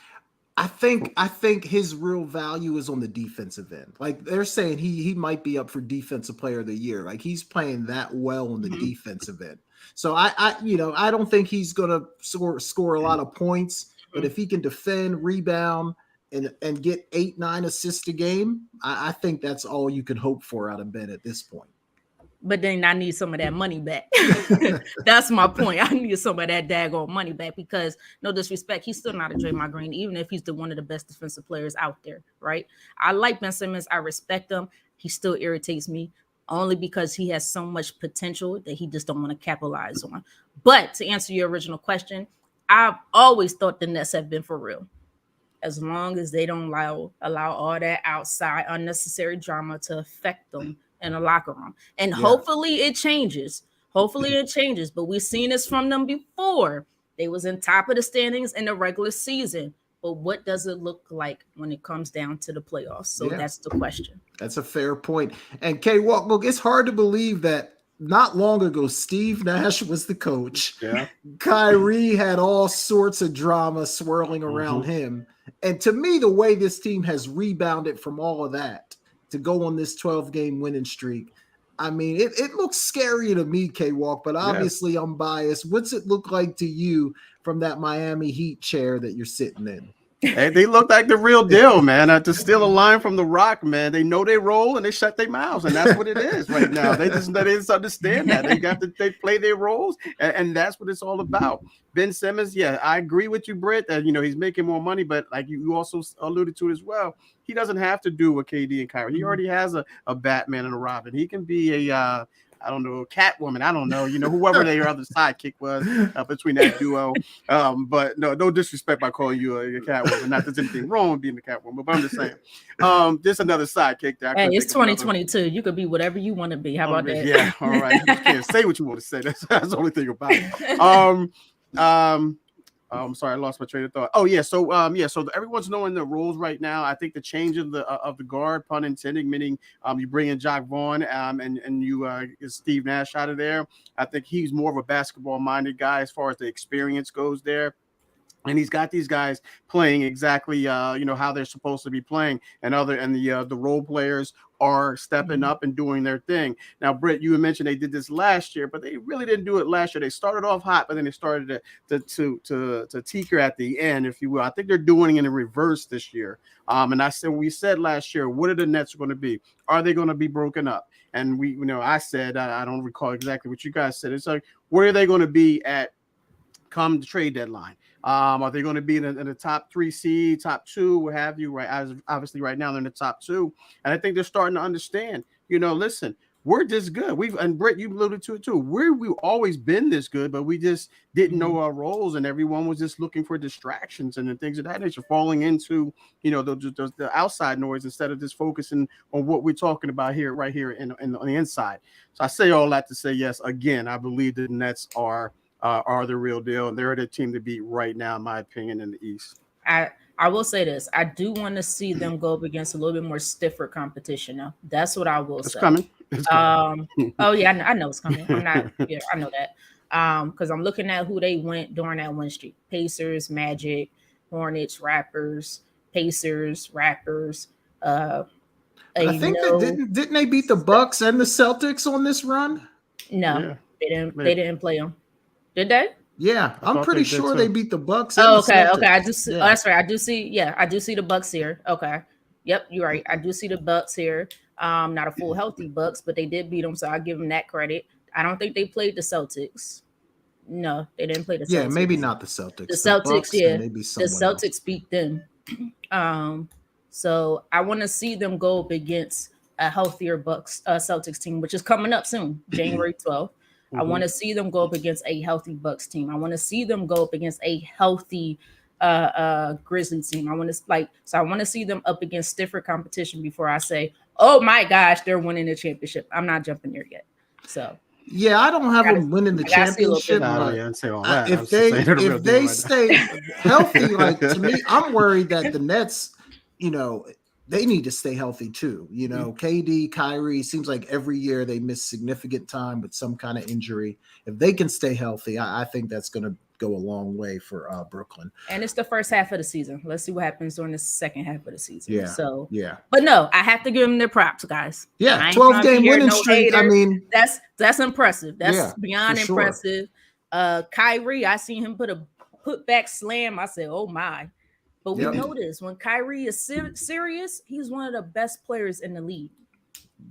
C: I think his real value is on the defensive end. Like they're saying he might be up for defensive player of the year. Like he's playing that well on the defensive end. So I don't think he's gonna score a lot of points, but if he can defend, rebound, and get 8-9 assists a game, I think that's all you can hope for out of Ben at this point.
A: But then I need some of that money back. That's my point. I need some of that daggone money back because, no disrespect, he's still not a Draymond Green, even if he's one of the best defensive players out there, right? I like Ben Simmons. I respect him. He still irritates me only because he has so much potential that he just don't want to capitalize on. But to answer your original question, I've always thought the Nets have been for real. As long as they don't allow all that outside unnecessary drama to affect them in the locker room. And hopefully it changes. But we've seen this from them before. They was in top of the standings in the regular season. But what does it look like when it comes down to the playoffs? So that's the question.
C: That's a fair point. And K-Walk, look, it's hard to believe that not long ago, Steve Nash was the coach.
B: Yeah.
C: Kyrie had all sorts of drama swirling around him. And to me, the way this team has rebounded from all of that to go on this 12-game winning streak, I mean, it looks scary to me, K-Walk, but obviously I'm biased. What's it look like to you from that Miami Heat chair that you're sitting in?
B: Hey, they look like the real deal, man. To steal a line from The Rock, man, they know they roll and they shut their mouths, and that's what it is right now. They just understand that they play their roles, and that's what it's all about. Ben Simmons, I agree with you, Britt, that he's making more money, but like you also alluded to it as well, he doesn't have to do what KD and Kyrie. He already has a Batman and a Robin. He can be a Catwoman. I don't know, whoever their other sidekick was between that duo. But no disrespect by calling you a Catwoman. Not that there's anything wrong with being a Catwoman, but I'm just saying, just another sidekick there.
A: Hey, it's 2022. You could be whatever you want to be. How about that?
B: Yeah, all right. You can't say what you want to say. That's the only thing about it. I'm sorry, I lost my train of thought. Oh yeah, so so everyone's knowing the rules right now. I think the change of the guard, pun intended, meaning you bring in Jock Vaughn and you get Steve Nash out of there. I think he's more of a basketball minded guy as far as the experience goes there. And he's got these guys playing exactly, how they're supposed to be playing, and the role players are stepping up and doing their thing. Now, Britt, you mentioned they did this last year, but they really didn't do it last year. They started off hot, but then they started to tinker at the end, if you will. I think they're doing it in reverse this year. And we said last year, what are the Nets going to be? Are they going to be broken up? And I said, I don't recall exactly what you guys said. It's like, where are they going to be at come the trade deadline? Are they going to be in the top 3 seed, top 2, what have you? Right, obviously, right now they're in the top 2, and I think they're starting to understand. Listen, we're this good. And Britt, you alluded to it too. We've always been this good, but we just didn't know our roles, and everyone was just looking for distractions and things of that nature, falling into the outside noise instead of just focusing on what we're talking about right here on the inside. So I say all that to say, yes, again, I believe the Nets are the real deal, and they're the team to beat right now, in my opinion, in the East.
A: I will say this. I do want to see them go up against a little bit more stiffer competition now. That's what I will say.
B: It's coming.
A: Oh yeah, I know it's coming. I'm not. Yeah, I know that. Because I'm looking at who they went during that win streak: Pacers, Magic, Hornets, Raptors, Pacers, Raptors.
C: I think didn't they beat the Bucks and the Celtics on this run?
A: No, yeah. They didn't play them. Did they?
C: Yeah, I'm pretty sure they beat the Bucks.
A: Oh, okay. That's right. I do see the Bucks here. Okay. Yep, you're right. I do see the Bucks here. Not a full healthy Bucks, but they did beat them, so I give them that credit. I don't think they played the Celtics. No, they didn't play the Celtics.
C: Yeah, maybe not the Celtics.
A: The Celtics, the Celtics beat them. So I want to see them go up against a healthier Bucks Celtics team, which is coming up soon, January 12th. I want to see them go up against a healthy Bucks team. I want to see them go up against a healthy Grizzlies team. I want to see them up against stiffer competition before I say, oh my gosh, they're winning the championship. I'm not jumping there yet. So
C: yeah, I don't have them winning the championship. If they stay healthy, like to me, I'm worried that the Nets, they need to stay healthy too. KD, Kyrie, seems like every year they miss significant time with some kind of injury. If they can stay healthy, I think that's going to go a long way for Brooklyn.
A: And it's the first half of the season. Let's see what happens during the second half of the season.
C: Yeah. So
A: but no, I have to give them their props, guys.
C: Yeah, 12-game winning streak. I mean,
A: that's impressive. That's beyond impressive. Sure. Kyrie, I seen him put back slam. I said, oh my. But we know this. When Kyrie is serious, he's one of the best players in the league.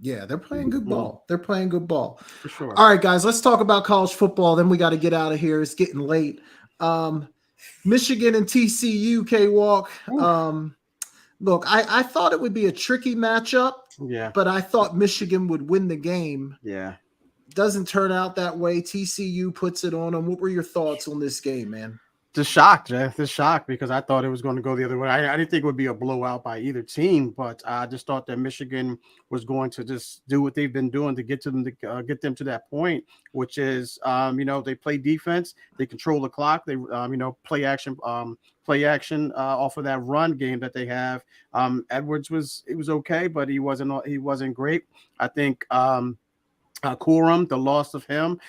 C: Yeah, they're playing good ball. They're playing good ball.
B: For sure.
C: All right, guys, let's talk about college football. Then we got to get out of here. It's getting late. Michigan and TCU, K-Walk. Look, I thought it would be a tricky matchup.
B: Yeah.
C: But I thought Michigan would win the game.
B: Yeah.
C: Doesn't turn out that way. TCU puts it on them. What were your thoughts on this game, man?
B: Just shocked, Jeff. Just shocked because I thought it was going to go the other way. I didn't think it would be a blowout by either team, but I just thought that Michigan was going to just do what they've been doing to get them to that point, which is, they play defense, they control the clock, they, play action off of that run game that they have. Edwards was okay, but he wasn't great. I think. Corum, the loss of him,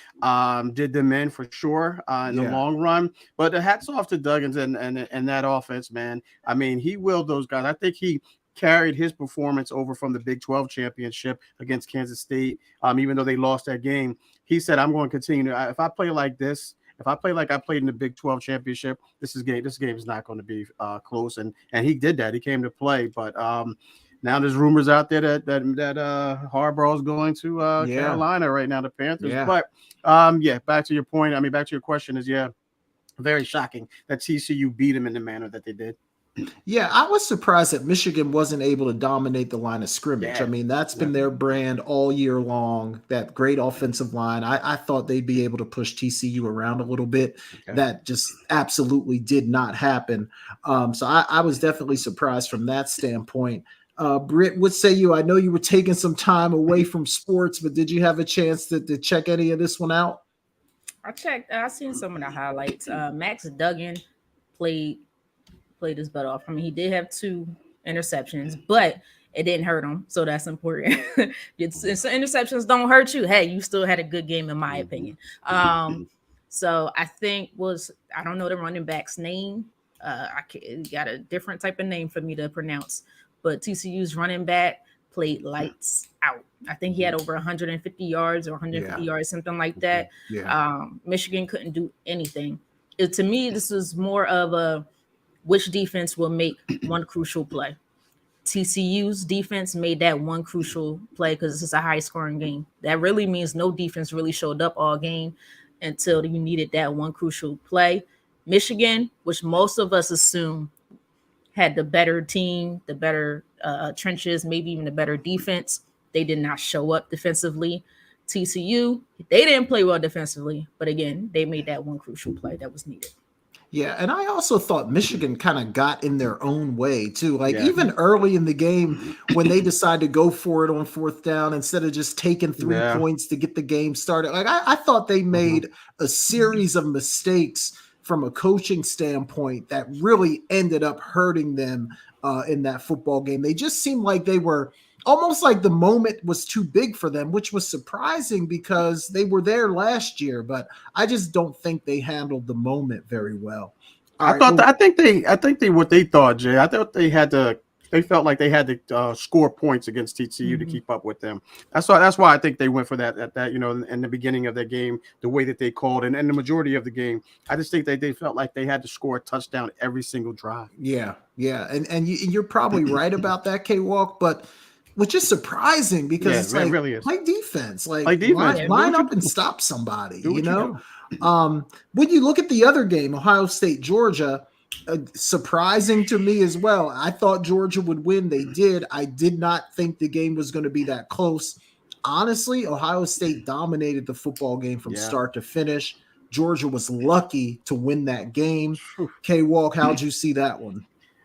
B: did them in for sure in the long run. But the hats off to Duggins and that offense, man. I mean, he willed those guys. I think he carried his performance over from the Big 12 championship against Kansas State. Even though they lost that game, he said, "I'm going to continue. If I play like this, if I play like I played in the Big 12 championship, this game is not going to be close." And he did that. He came to play, but. Now there's rumors out there that Harbaugh is going to Carolina right now, the Panthers. Yeah. But back to your point. I mean, back to your question is very shocking that TCU beat him in the manner that they did.
C: Yeah, I was surprised that Michigan wasn't able to dominate the line of scrimmage.
B: Yeah.
C: I mean, that's been their brand all year long, that great offensive line. I thought they'd be able to push TCU around a little bit. Okay. That just absolutely did not happen. So I was definitely surprised from that standpoint. Britt, what say you? I know you were taking some time away from sports, but did you have a chance to check any of this one out?
A: I checked. I seen some of the highlights. Max Duggan played his butt off. I mean, he did have 2 interceptions, but it didn't hurt him, so that's important. Interceptions don't hurt you. Hey, you still had a good game, in my opinion. So I think I don't know the running back's name. Got a different type of name for me to pronounce, but TCU's running back played lights out. I think he had over 150 yards or 150 yards, something like that. Michigan couldn't do anything. To me, this is more of a which defense will make one crucial play. TCU's defense made that one crucial play because this is a high-scoring game. That really means no defense really showed up all game until you needed that one crucial play. Michigan, which most of us assume had the better team, the better trenches, maybe even the better defense, they did not show up defensively. TCU, they didn't play well defensively, but again, they made that one crucial play that was needed.
C: Yeah, and I also thought Michigan kind of got in their own way too. Like even early in the game when they decided to go for it on 4th down instead of just taking 3 points to get the game started. Like I thought they made a series of mistakes from a coaching standpoint that really ended up hurting them in that football game. They just seemed like they were almost like the moment was too big for them, which was surprising because they were there last year, but I just don't think they handled the moment very well.
B: I think they what they thought, Jay. I thought they felt like they had to score points against TCU to keep up with them. That's why I think they went for that in the beginning of their game, the way that they called and the majority of the game. I just think they felt like they had to score a touchdown every single drive.
C: Yeah. And you're probably right about that, K-Walk, but which is surprising because it's like, really is. Play defense. Line up and stop somebody, you know? When you look at the other game, Ohio State, Georgia, surprising to me as well. I thought Georgia would win. They did. I did not think the game was going to be that close. Honestly, Ohio State dominated the football game from start to finish. Georgia was lucky to win that game. K-Walk, how'd you see that one?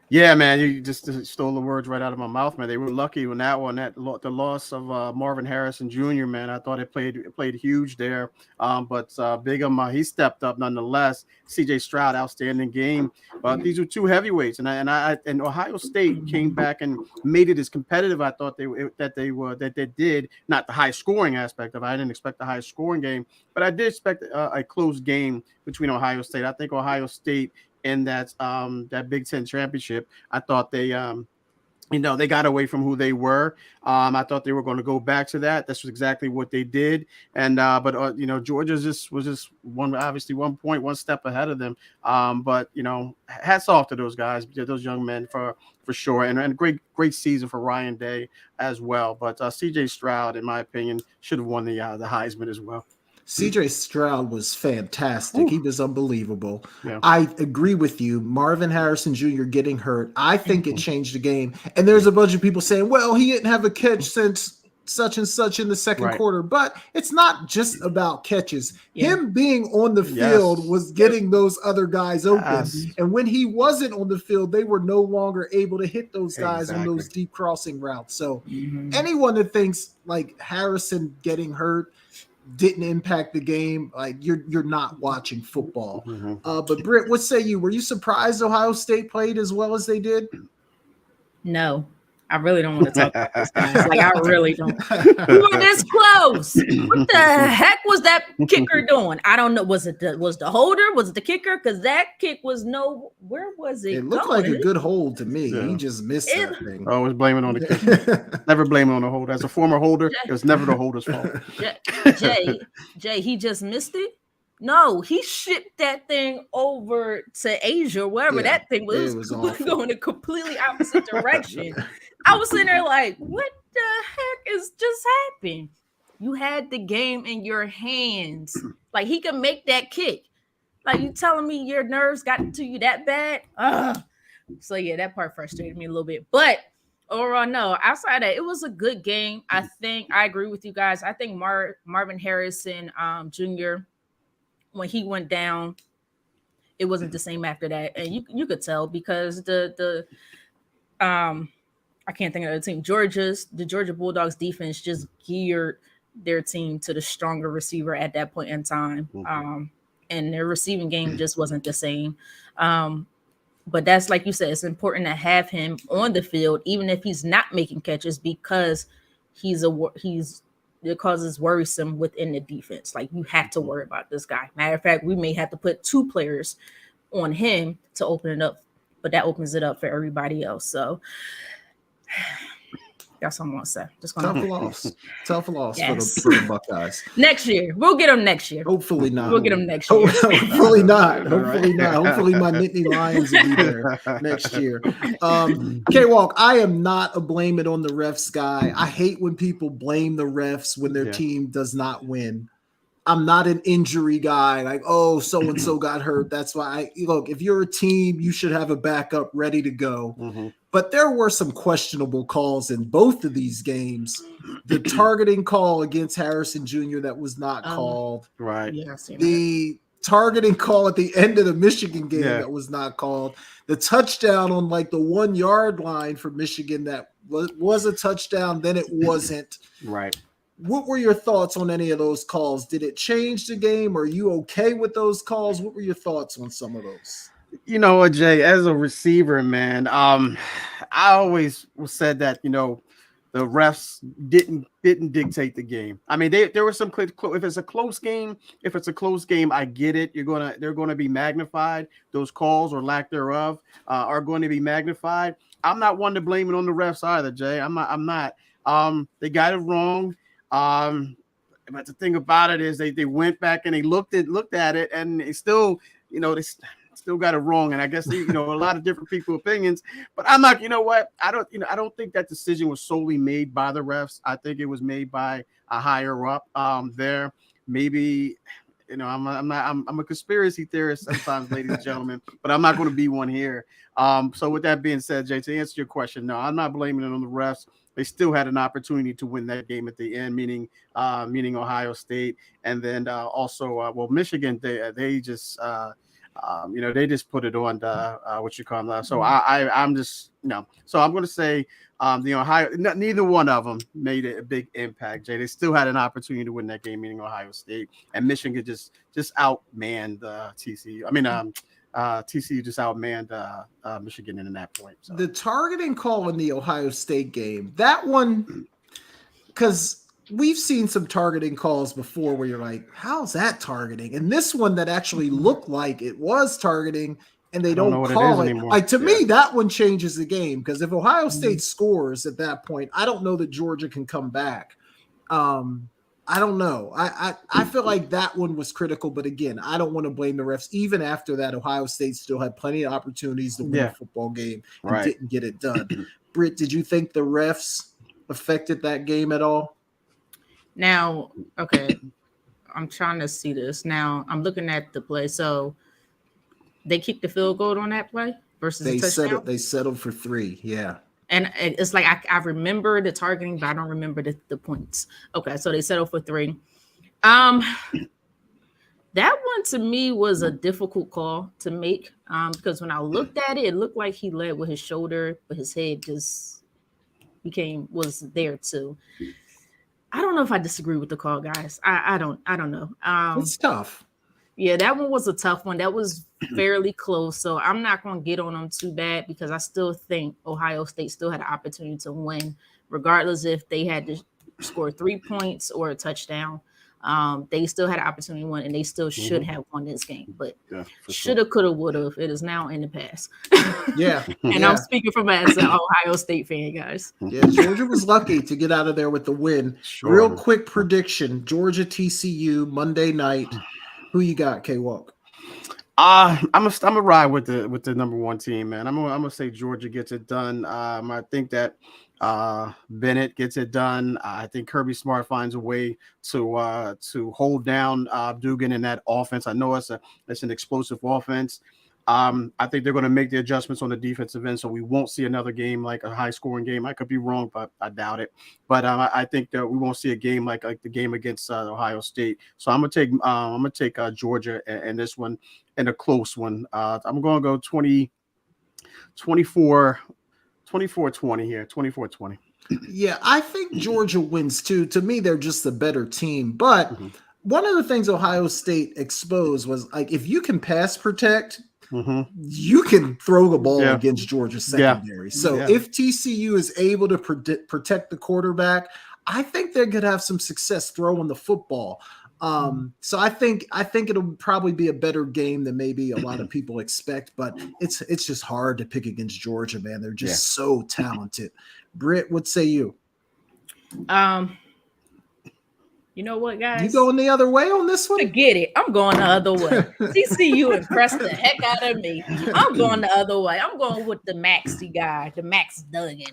B: Yeah, man, you just stole the words right out of my mouth, man. They were lucky when the loss of Marvin Harrison Jr., man. I thought it played huge there. But Bigham, he stepped up nonetheless. C.J. Stroud, outstanding game. But these were 2 heavyweights, and Ohio State came back and made it as competitive. I thought they did. Not the high scoring aspect of it. I didn't expect the high scoring game, but I did expect a close game between Ohio State. I think Ohio State. In that Big Ten championship, I thought they got away from who they were. I thought they were going to go back to that. That's exactly what they did. And but Georgia was just one step ahead of them. But hats off to those guys, those young men for sure, and great season for Ryan Day as well. But C.J. Stroud, in my opinion, should have won the Heisman as well.
C: CJ Stroud was fantastic. Ooh. He was unbelievable. Yeah. I agree with you. Marvin Harrison Jr. getting hurt, I think it changed the game. And there's a bunch of people saying, well, he didn't have a catch since such and such in the second quarter. But it's not just about catches. Yeah. Him being on the field was getting those other guys open. Yes. And when he wasn't on the field, they were no longer able to hit those guys on those deep crossing routes. So anyone that thinks like Harrison getting hurt didn't impact the game, like you're not watching football. But Britt, what say you? Were you surprised Ohio State played as well as they did?
A: No, I really don't want to talk about this game. Like I really don't. We were this close. What the heck was that kicker doing? I don't know. Was the holder? Was it the kicker? Because that kick was where was it?
C: It looked like a good hold to me. He just missed that thing.
B: Always blaming on the kicker. Never blaming on the holder. As a former holder, it was never the holder's fault.
A: Jay, he just missed it. No, he shipped that thing over to Asia, wherever that thing was going a completely opposite direction. I was sitting there like, what the heck is just happening? You had the game in your hands. Like, he could make that kick. Like, you telling me your nerves got to you that bad? So, yeah, that part frustrated me a little bit. But overall, no. Outside of that, it was a good game. I think I agree with you guys. I think Marvin Harrison Jr., when he went down, it wasn't the same after that. And you could tell because the I can't think of the team. The Georgia Bulldogs defense just geared their team to the stronger receiver at that point in time. And their receiving game just wasn't the same. But that's like you said, it's important to have him on the field, even if he's not making catches, because it causes worrisome within the defense. Like, you have to worry about this guy. Matter of fact, we may have to put 2 players on him to open it up, but that opens it up for everybody else. So that's what I'm gonna say. Just gonna
C: tough loss
A: Yes.
C: for the Buckeyes.
A: Next year, we'll get them next year.
C: Hopefully not.
A: We'll get them next year.
C: Hopefully not. Hopefully not. Hopefully my Nittany Lions will be there next year. K-Walk, I am not a blame it on the refs guy. I hate when people blame the refs when their team does not win. I'm not an injury guy. Like, oh, so-and-so got hurt. That's why look, if you're a team, you should have a backup ready to go. Mm-hmm. But there were some questionable calls in both of these games. The targeting call against Harrison Jr. that was not called.
B: Right.
A: Yeah,
C: the targeting call at the end of the Michigan game that was not called. The touchdown on like the 1 yard line for Michigan that was a touchdown, then it wasn't.
B: Right.
C: What were your thoughts on any of those calls? Did it change the game? Are you okay with those calls? What were your thoughts on some of those?
B: You know, Jay, as a receiver, man, I always said that, you know, the refs didn't dictate the game. I mean, there were some if it's a close game, I get it. They're gonna be magnified. Those calls or lack thereof are going to be magnified. I'm not one to blame it on the refs either, Jay. I'm not. They got it wrong. But the thing about it is they went back and they looked at it and they still, you know, they still got it wrong. And I guess, you know, a lot of different people's opinions, but I'm not, you know what? I don't think that decision was solely made by the refs. I think it was made by a higher up there. Maybe, you know, I'm a conspiracy theorist sometimes, ladies and gentlemen, but I'm not going to be one here. So with that being said, Jay, to answer your question, no, I'm not blaming it on the refs. They still had an opportunity to win that game at the end, meaning Ohio State, and then also Michigan. They just you know, they just put it on what you call them. So I'm just, you know, so I'm going to say the Ohio. Neither one of them made a big impact. Jay, they still had an opportunity to win that game, meaning Ohio State, and Michigan just outmanned TCU. I mean, TCU just outmanned Michigan in that point. So.
C: The targeting call in the Ohio State game, that one, because we've seen some targeting calls before where you're like, how's that targeting? And this one that actually looked like it was targeting and they don't call it. Like, to me, that one changes the game, because if Ohio State scores at that point, I don't know that Georgia can come back. I don't know. I feel like that one was critical, but again, I don't want to blame the refs. Even after that, Ohio State still had plenty of opportunities to win a football game and didn't get it done. Britt, did you think the refs affected that game at all?
A: Now, okay, I'm trying to see this. Now, I'm looking at the play. So they kicked the field goal on that play versus a touchdown?
C: They settled for 3, yeah.
A: And it's like I remember the targeting, but I don't remember the points. Okay, so they settled for 3. That one to me was a difficult call to make because when I looked at it, it looked like he led with his shoulder, but his head just was there too. I don't know if I disagree with the call, guys. I don't know.
C: It's tough.
A: Yeah, that one was a tough one. That was fairly close. So I'm not going to get on them too bad, because I still think Ohio State still had an opportunity to win, regardless if they had to score 3 points or a touchdown. They still had an opportunity to win, and they still should have won this game. But shoulda, coulda, woulda. It is now in the past.
C: Yeah.
A: And I'm speaking from as an Ohio State fan, guys.
C: Yeah, Georgia was lucky to get out of there with the win. Sure. Real quick prediction: Georgia TCU Monday night. Who you got, K-Walk?
B: I'm a ride with the number 1 team, man. I'm gonna say Georgia gets it done. I think that Bennett gets it done. I think Kirby Smart finds a way to hold down Dugan in that offense. I know it's an explosive offense. I think they're going to make the adjustments on the defensive end, so we won't see another game like a high-scoring game. I could be wrong, but I doubt it. But I think that we won't see a game like the game against Ohio State. So I'm gonna take Georgia and this one in a close one. I'm going to go 24-20 here, 24-20.
C: Yeah, I think Georgia wins too. To me, they're just the better team, but one of the things Ohio State exposed was like if you can pass protect, you can throw the ball against Georgia's secondary. So if TCU is able to protect the quarterback, I think they're going to have some success throwing the football. So I think it'll probably be a better game than maybe a lot of people expect, but it's just hard to pick against Georgia, man. They're just so talented. Britt, what say you?
A: You know what, guys?
C: You going the other way on this one?
A: Forget it. I'm going the other way. TCU impressed the heck out of me. I'm going the other way. I'm going with the Maxey guy, the Max Duggan.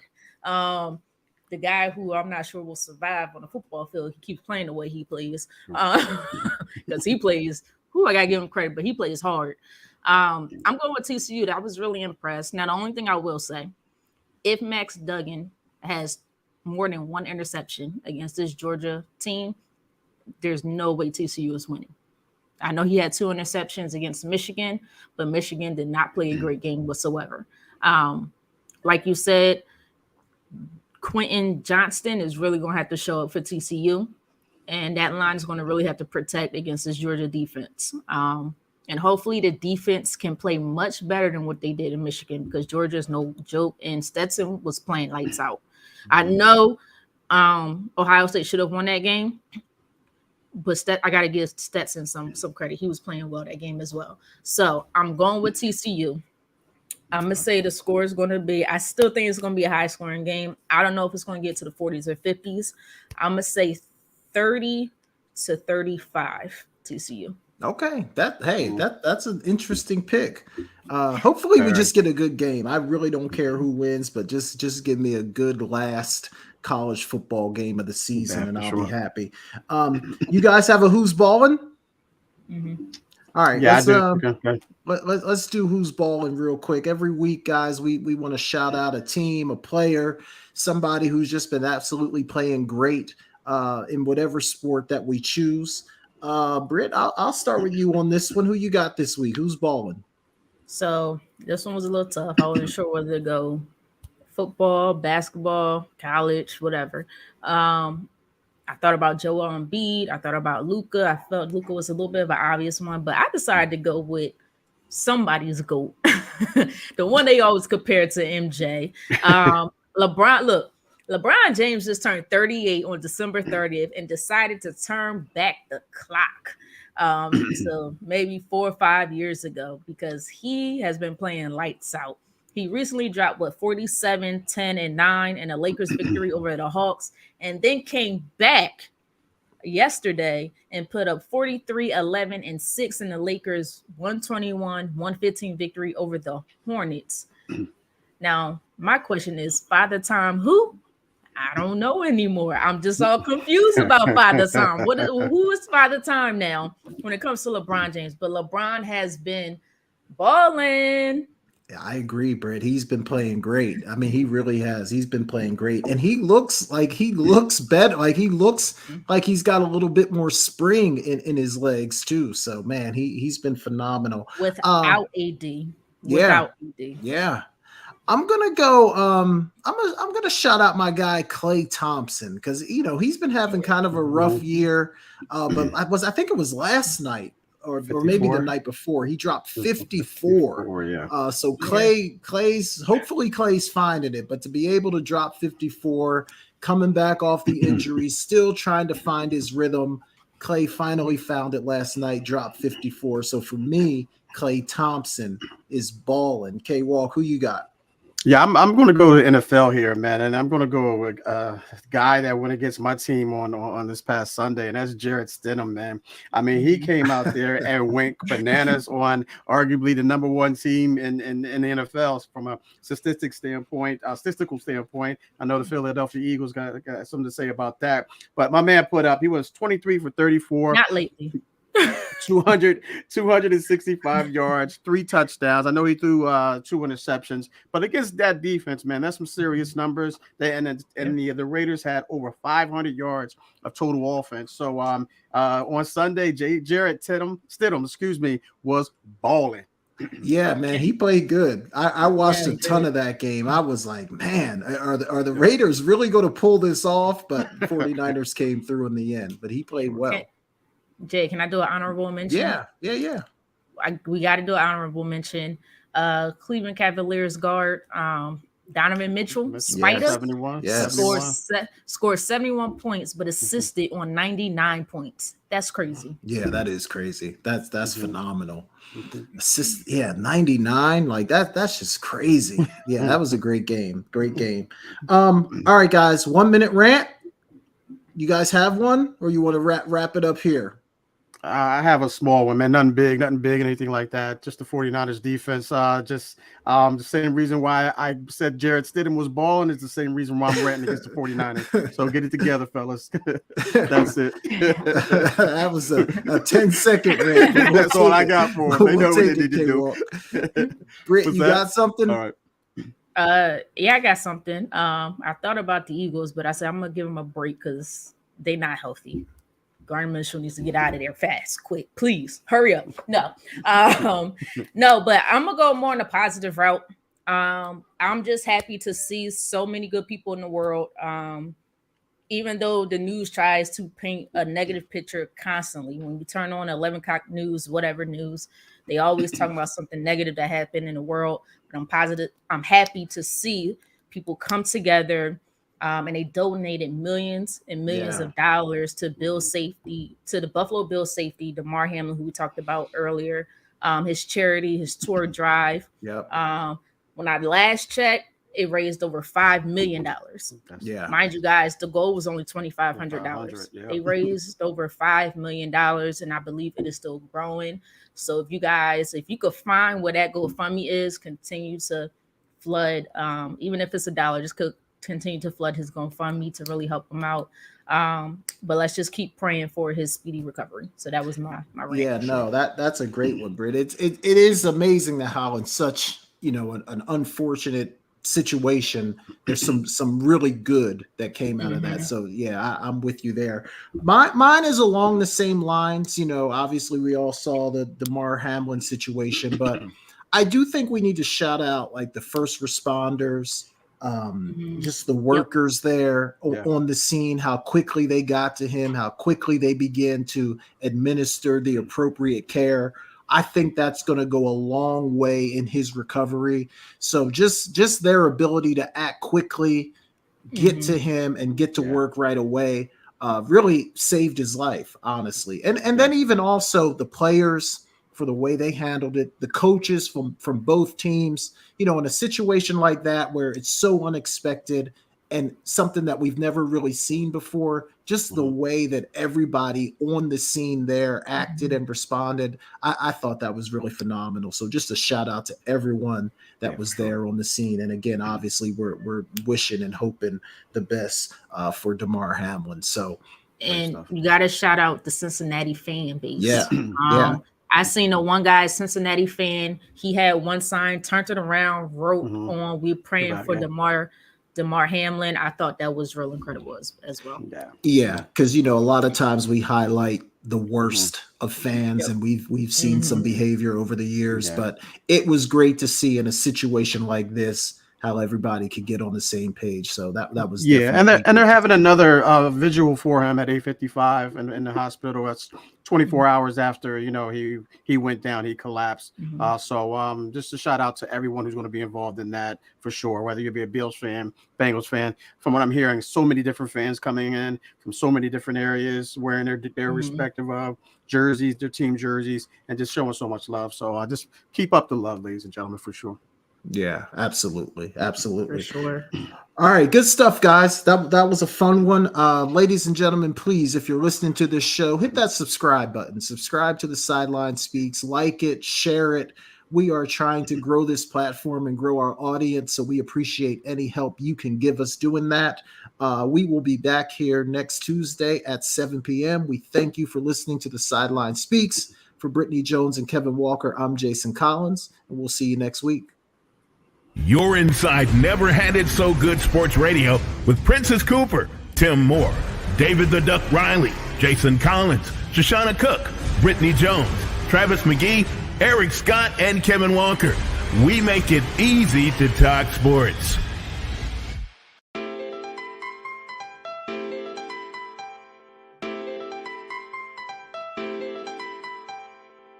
A: The guy who I'm not sure will survive on the football field. He keeps playing the way he plays. Because he plays, I got to give him credit, but he plays hard. I'm going with TCU. I was really impressed. Now, the only thing I will say, if Max Duggan has more than one interception against this Georgia team, there's no way TCU is winning. I know he had 2 interceptions against Michigan, but Michigan did not play a great game whatsoever. Like you said, Quentin Johnston is really going to have to show up for TCU, and that line is going to really have to protect against this Georgia defense. And hopefully the defense can play much better than what they did in Michigan, because Georgia is no joke, and Stetson was playing lights out. I know Ohio State should have won that game, but I got to give Stetson some credit. He was playing well that game as well. So I'm going with TCU. I'm going to say the score is going to be, I still think it's going to be a high scoring game. I don't know if it's going to get to the 40s or 50s. I'm going to say 30-35 TCU.
C: Okay. That's an interesting pick. Hopefully we just get a good game. I really don't care who wins, but just give me a good last college football game of the season and I'll be happy. You guys have a Who's Ballin'? All right.
B: Yeah,
C: let's do Who's Ballin' real quick. Every week, guys, we want to shout out a team, a player, somebody who's just been absolutely playing great in whatever sport that we choose. Britt, I'll start with you on this one. Who you got this week? Who's balling?
A: So this one was a little tough. I wasn't sure whether to go football, basketball, college, whatever. I thought about Joel Embiid. I thought about Luka. I felt Luka was a little bit of an obvious one, but I decided to go with somebody's GOAT. The one they always compare to MJ. LeBron James just turned 38 on December 30th and decided to turn back the clock. So maybe 4 or 5 years ago, because he has been playing lights out. He recently dropped 47, 10, and 9 in a Lakers victory over the Hawks, and then came back yesterday and put up 43, 11, and 6 in the Lakers 121-115 victory over the Hornets. Now, my question is, Father Time who? I don't know anymore. I'm just all confused about Father Time. Who is Father Time now when it comes to LeBron James? But LeBron has been balling.
C: Yeah, I agree, Britt. He's been playing great. I mean, he really has. He's been playing great. And he looks better. Like he looks like he's got a little bit more spring in his legs too. So man, he's been phenomenal.
A: Without AD.
C: Yeah. I'm gonna go. I'm gonna shout out my guy Klay Thompson, because he's been having kind of a rough year. But I think it was last night or maybe the night before, he dropped 54. So Clay's finding it, but to be able to drop 54, coming back off the injury, still trying to find his rhythm. Klay finally found it last night, dropped 54. So for me, Klay Thompson is balling. K-Walk, who you got?
B: Yeah, I'm going to go to NFL here, man, and I'm going to go with a guy that went against my team on this past Sunday, and that's Jarrett Stidham, man. I mean, he came out there and went bananas on arguably the number one team in the NFL from a statistical standpoint. I know the Philadelphia Eagles got something to say about that, but my man he was 23 for 34.
A: Not lately.
B: 265 yards, 3 touchdowns. I know he threw 2 interceptions, but against that defense, man, that's some serious numbers. The Raiders had over 500 yards of total offense. So on Sunday, Jarrett Stidham, was balling.
C: Yeah, man, he played good. I watched a ton of that game. I was like, man, are the Raiders really going to pull this off? But 49ers came through in the end, but he played well.
A: Jay, can I do an honorable mention?
C: Yeah.
A: We got to do an honorable mention. Cleveland Cavaliers guard Donovan Mitchell, Spider,
B: 71.
C: Yes.
A: scored 71 points, but assisted on 99 points. That's crazy.
C: Yeah, that is crazy. That's phenomenal. Assist, 99. Like that's just crazy. Yeah, that was a great game. Great game. All right, guys, 1 minute rant. You guys have one, or you want to wrap it up here?
B: I have a small one, man. Nothing big, anything like that. Just the 49ers defense. The same reason why I said Jarrett Stidham was balling is the same reason why I'm ranting against the 49ers. So get it together, fellas. That's it.
C: That was a 10-second rant.
B: That's all I got for them. They know what they need to do.
C: Britt, you got something?
B: All right.
A: Yeah, I got something. I thought about the Eagles, but I said I'm gonna give them a break because they're not healthy. Gardner Minshew needs to get out of there fast, quick, please, hurry up. No, but I'm gonna go more on the positive route. I'm just happy to see so many good people in the world. Even though the news tries to paint a negative picture constantly, when we turn on 11 o'clock news, whatever news, they always talking about something negative that happened in the world. But I'm positive. I'm happy to see people come together. And they donated millions and millions of dollars to Bill safety, to the Buffalo Bills safety, Damar Hamlin, who we talked about earlier, his charity, his tour drive.
C: Yep.
A: When I last checked, it raised over $5 million.
C: Yeah.
A: Mind you guys, the goal was only $2,500.
B: Yeah.
A: They raised over $5 million, and I believe it is still growing. So if you could find where that GoFundMe is, continue to flood, even if it's $1, just continue to flood his GoFundMe to really help him out. But let's just keep praying for his speedy recovery. So that was my rant.
C: Yeah, no, that's a great one, Britt. It is amazing that how in such, an unfortunate situation, there's some really good that came out of that. So yeah, I'm with you there. Mine is along the same lines. Obviously we all saw the Damar Hamlin situation, but I do think we need to shout out like the first responders, just the workers there on the scene, how quickly they got to him, how quickly they began to administer the appropriate care. I think that's going to go a long way in his recovery. So just their ability to act quickly, get to him and get to work right away, really saved his life, honestly. And then even also the players, for the way they handled it, the coaches from both teams, in a situation like that where it's so unexpected and something that we've never really seen before, just the way that everybody on the scene there acted and responded, I thought that was really phenomenal. So just a shout out to everyone that was there on the scene. And again, obviously we're wishing and hoping the best for Damar Hamlin. So,
A: and you got to shout out the Cincinnati fan base.
C: Yeah.
A: I seen one guy, Cincinnati fan. He had one sign, turned it around, wrote on "We're praying for Damar Hamlin." I thought that was real incredible as well.
C: Yeah, because a lot of times we highlight the worst of fans, and we've seen some behavior over the years, but it was great to see in a situation like this how everybody could get on the same page. So that was
B: and they're having another vigil for him at 8:55 in the hospital. That's 24 hours after he went down, he collapsed. So just a shout out to everyone who's going to be involved in that for sure. Whether you be a Bills fan, Bengals fan, from what I'm hearing, so many different fans coming in from so many different areas wearing their respective jerseys, their team jerseys, and just showing so much love. So just keep up the love, ladies and gentlemen, for sure.
C: Yeah, absolutely.
A: For sure.
C: All right, good stuff, guys. That was a fun one. Ladies and gentlemen, please, if you're listening to this show, hit that subscribe button. Subscribe to the SideLine Speaks. Like it, share it. We are trying to grow this platform and grow our audience, so we appreciate any help you can give us doing that. We will be back here next Tuesday at 7 p.m. We thank you for listening to the SideLine Speaks. For Britne Jones and Kevin Walker, I'm Jason Collins, and we'll see you next week.
E: You're inside Never Had It So Good Sports Radio with Princess Cooper, Tim Moore, David the Duck Riley, Jason Collins, Shoshana Cook, Britne Jones, Travis McGee, Eric Scott, and Kevin Walker. We make it easy to talk sports.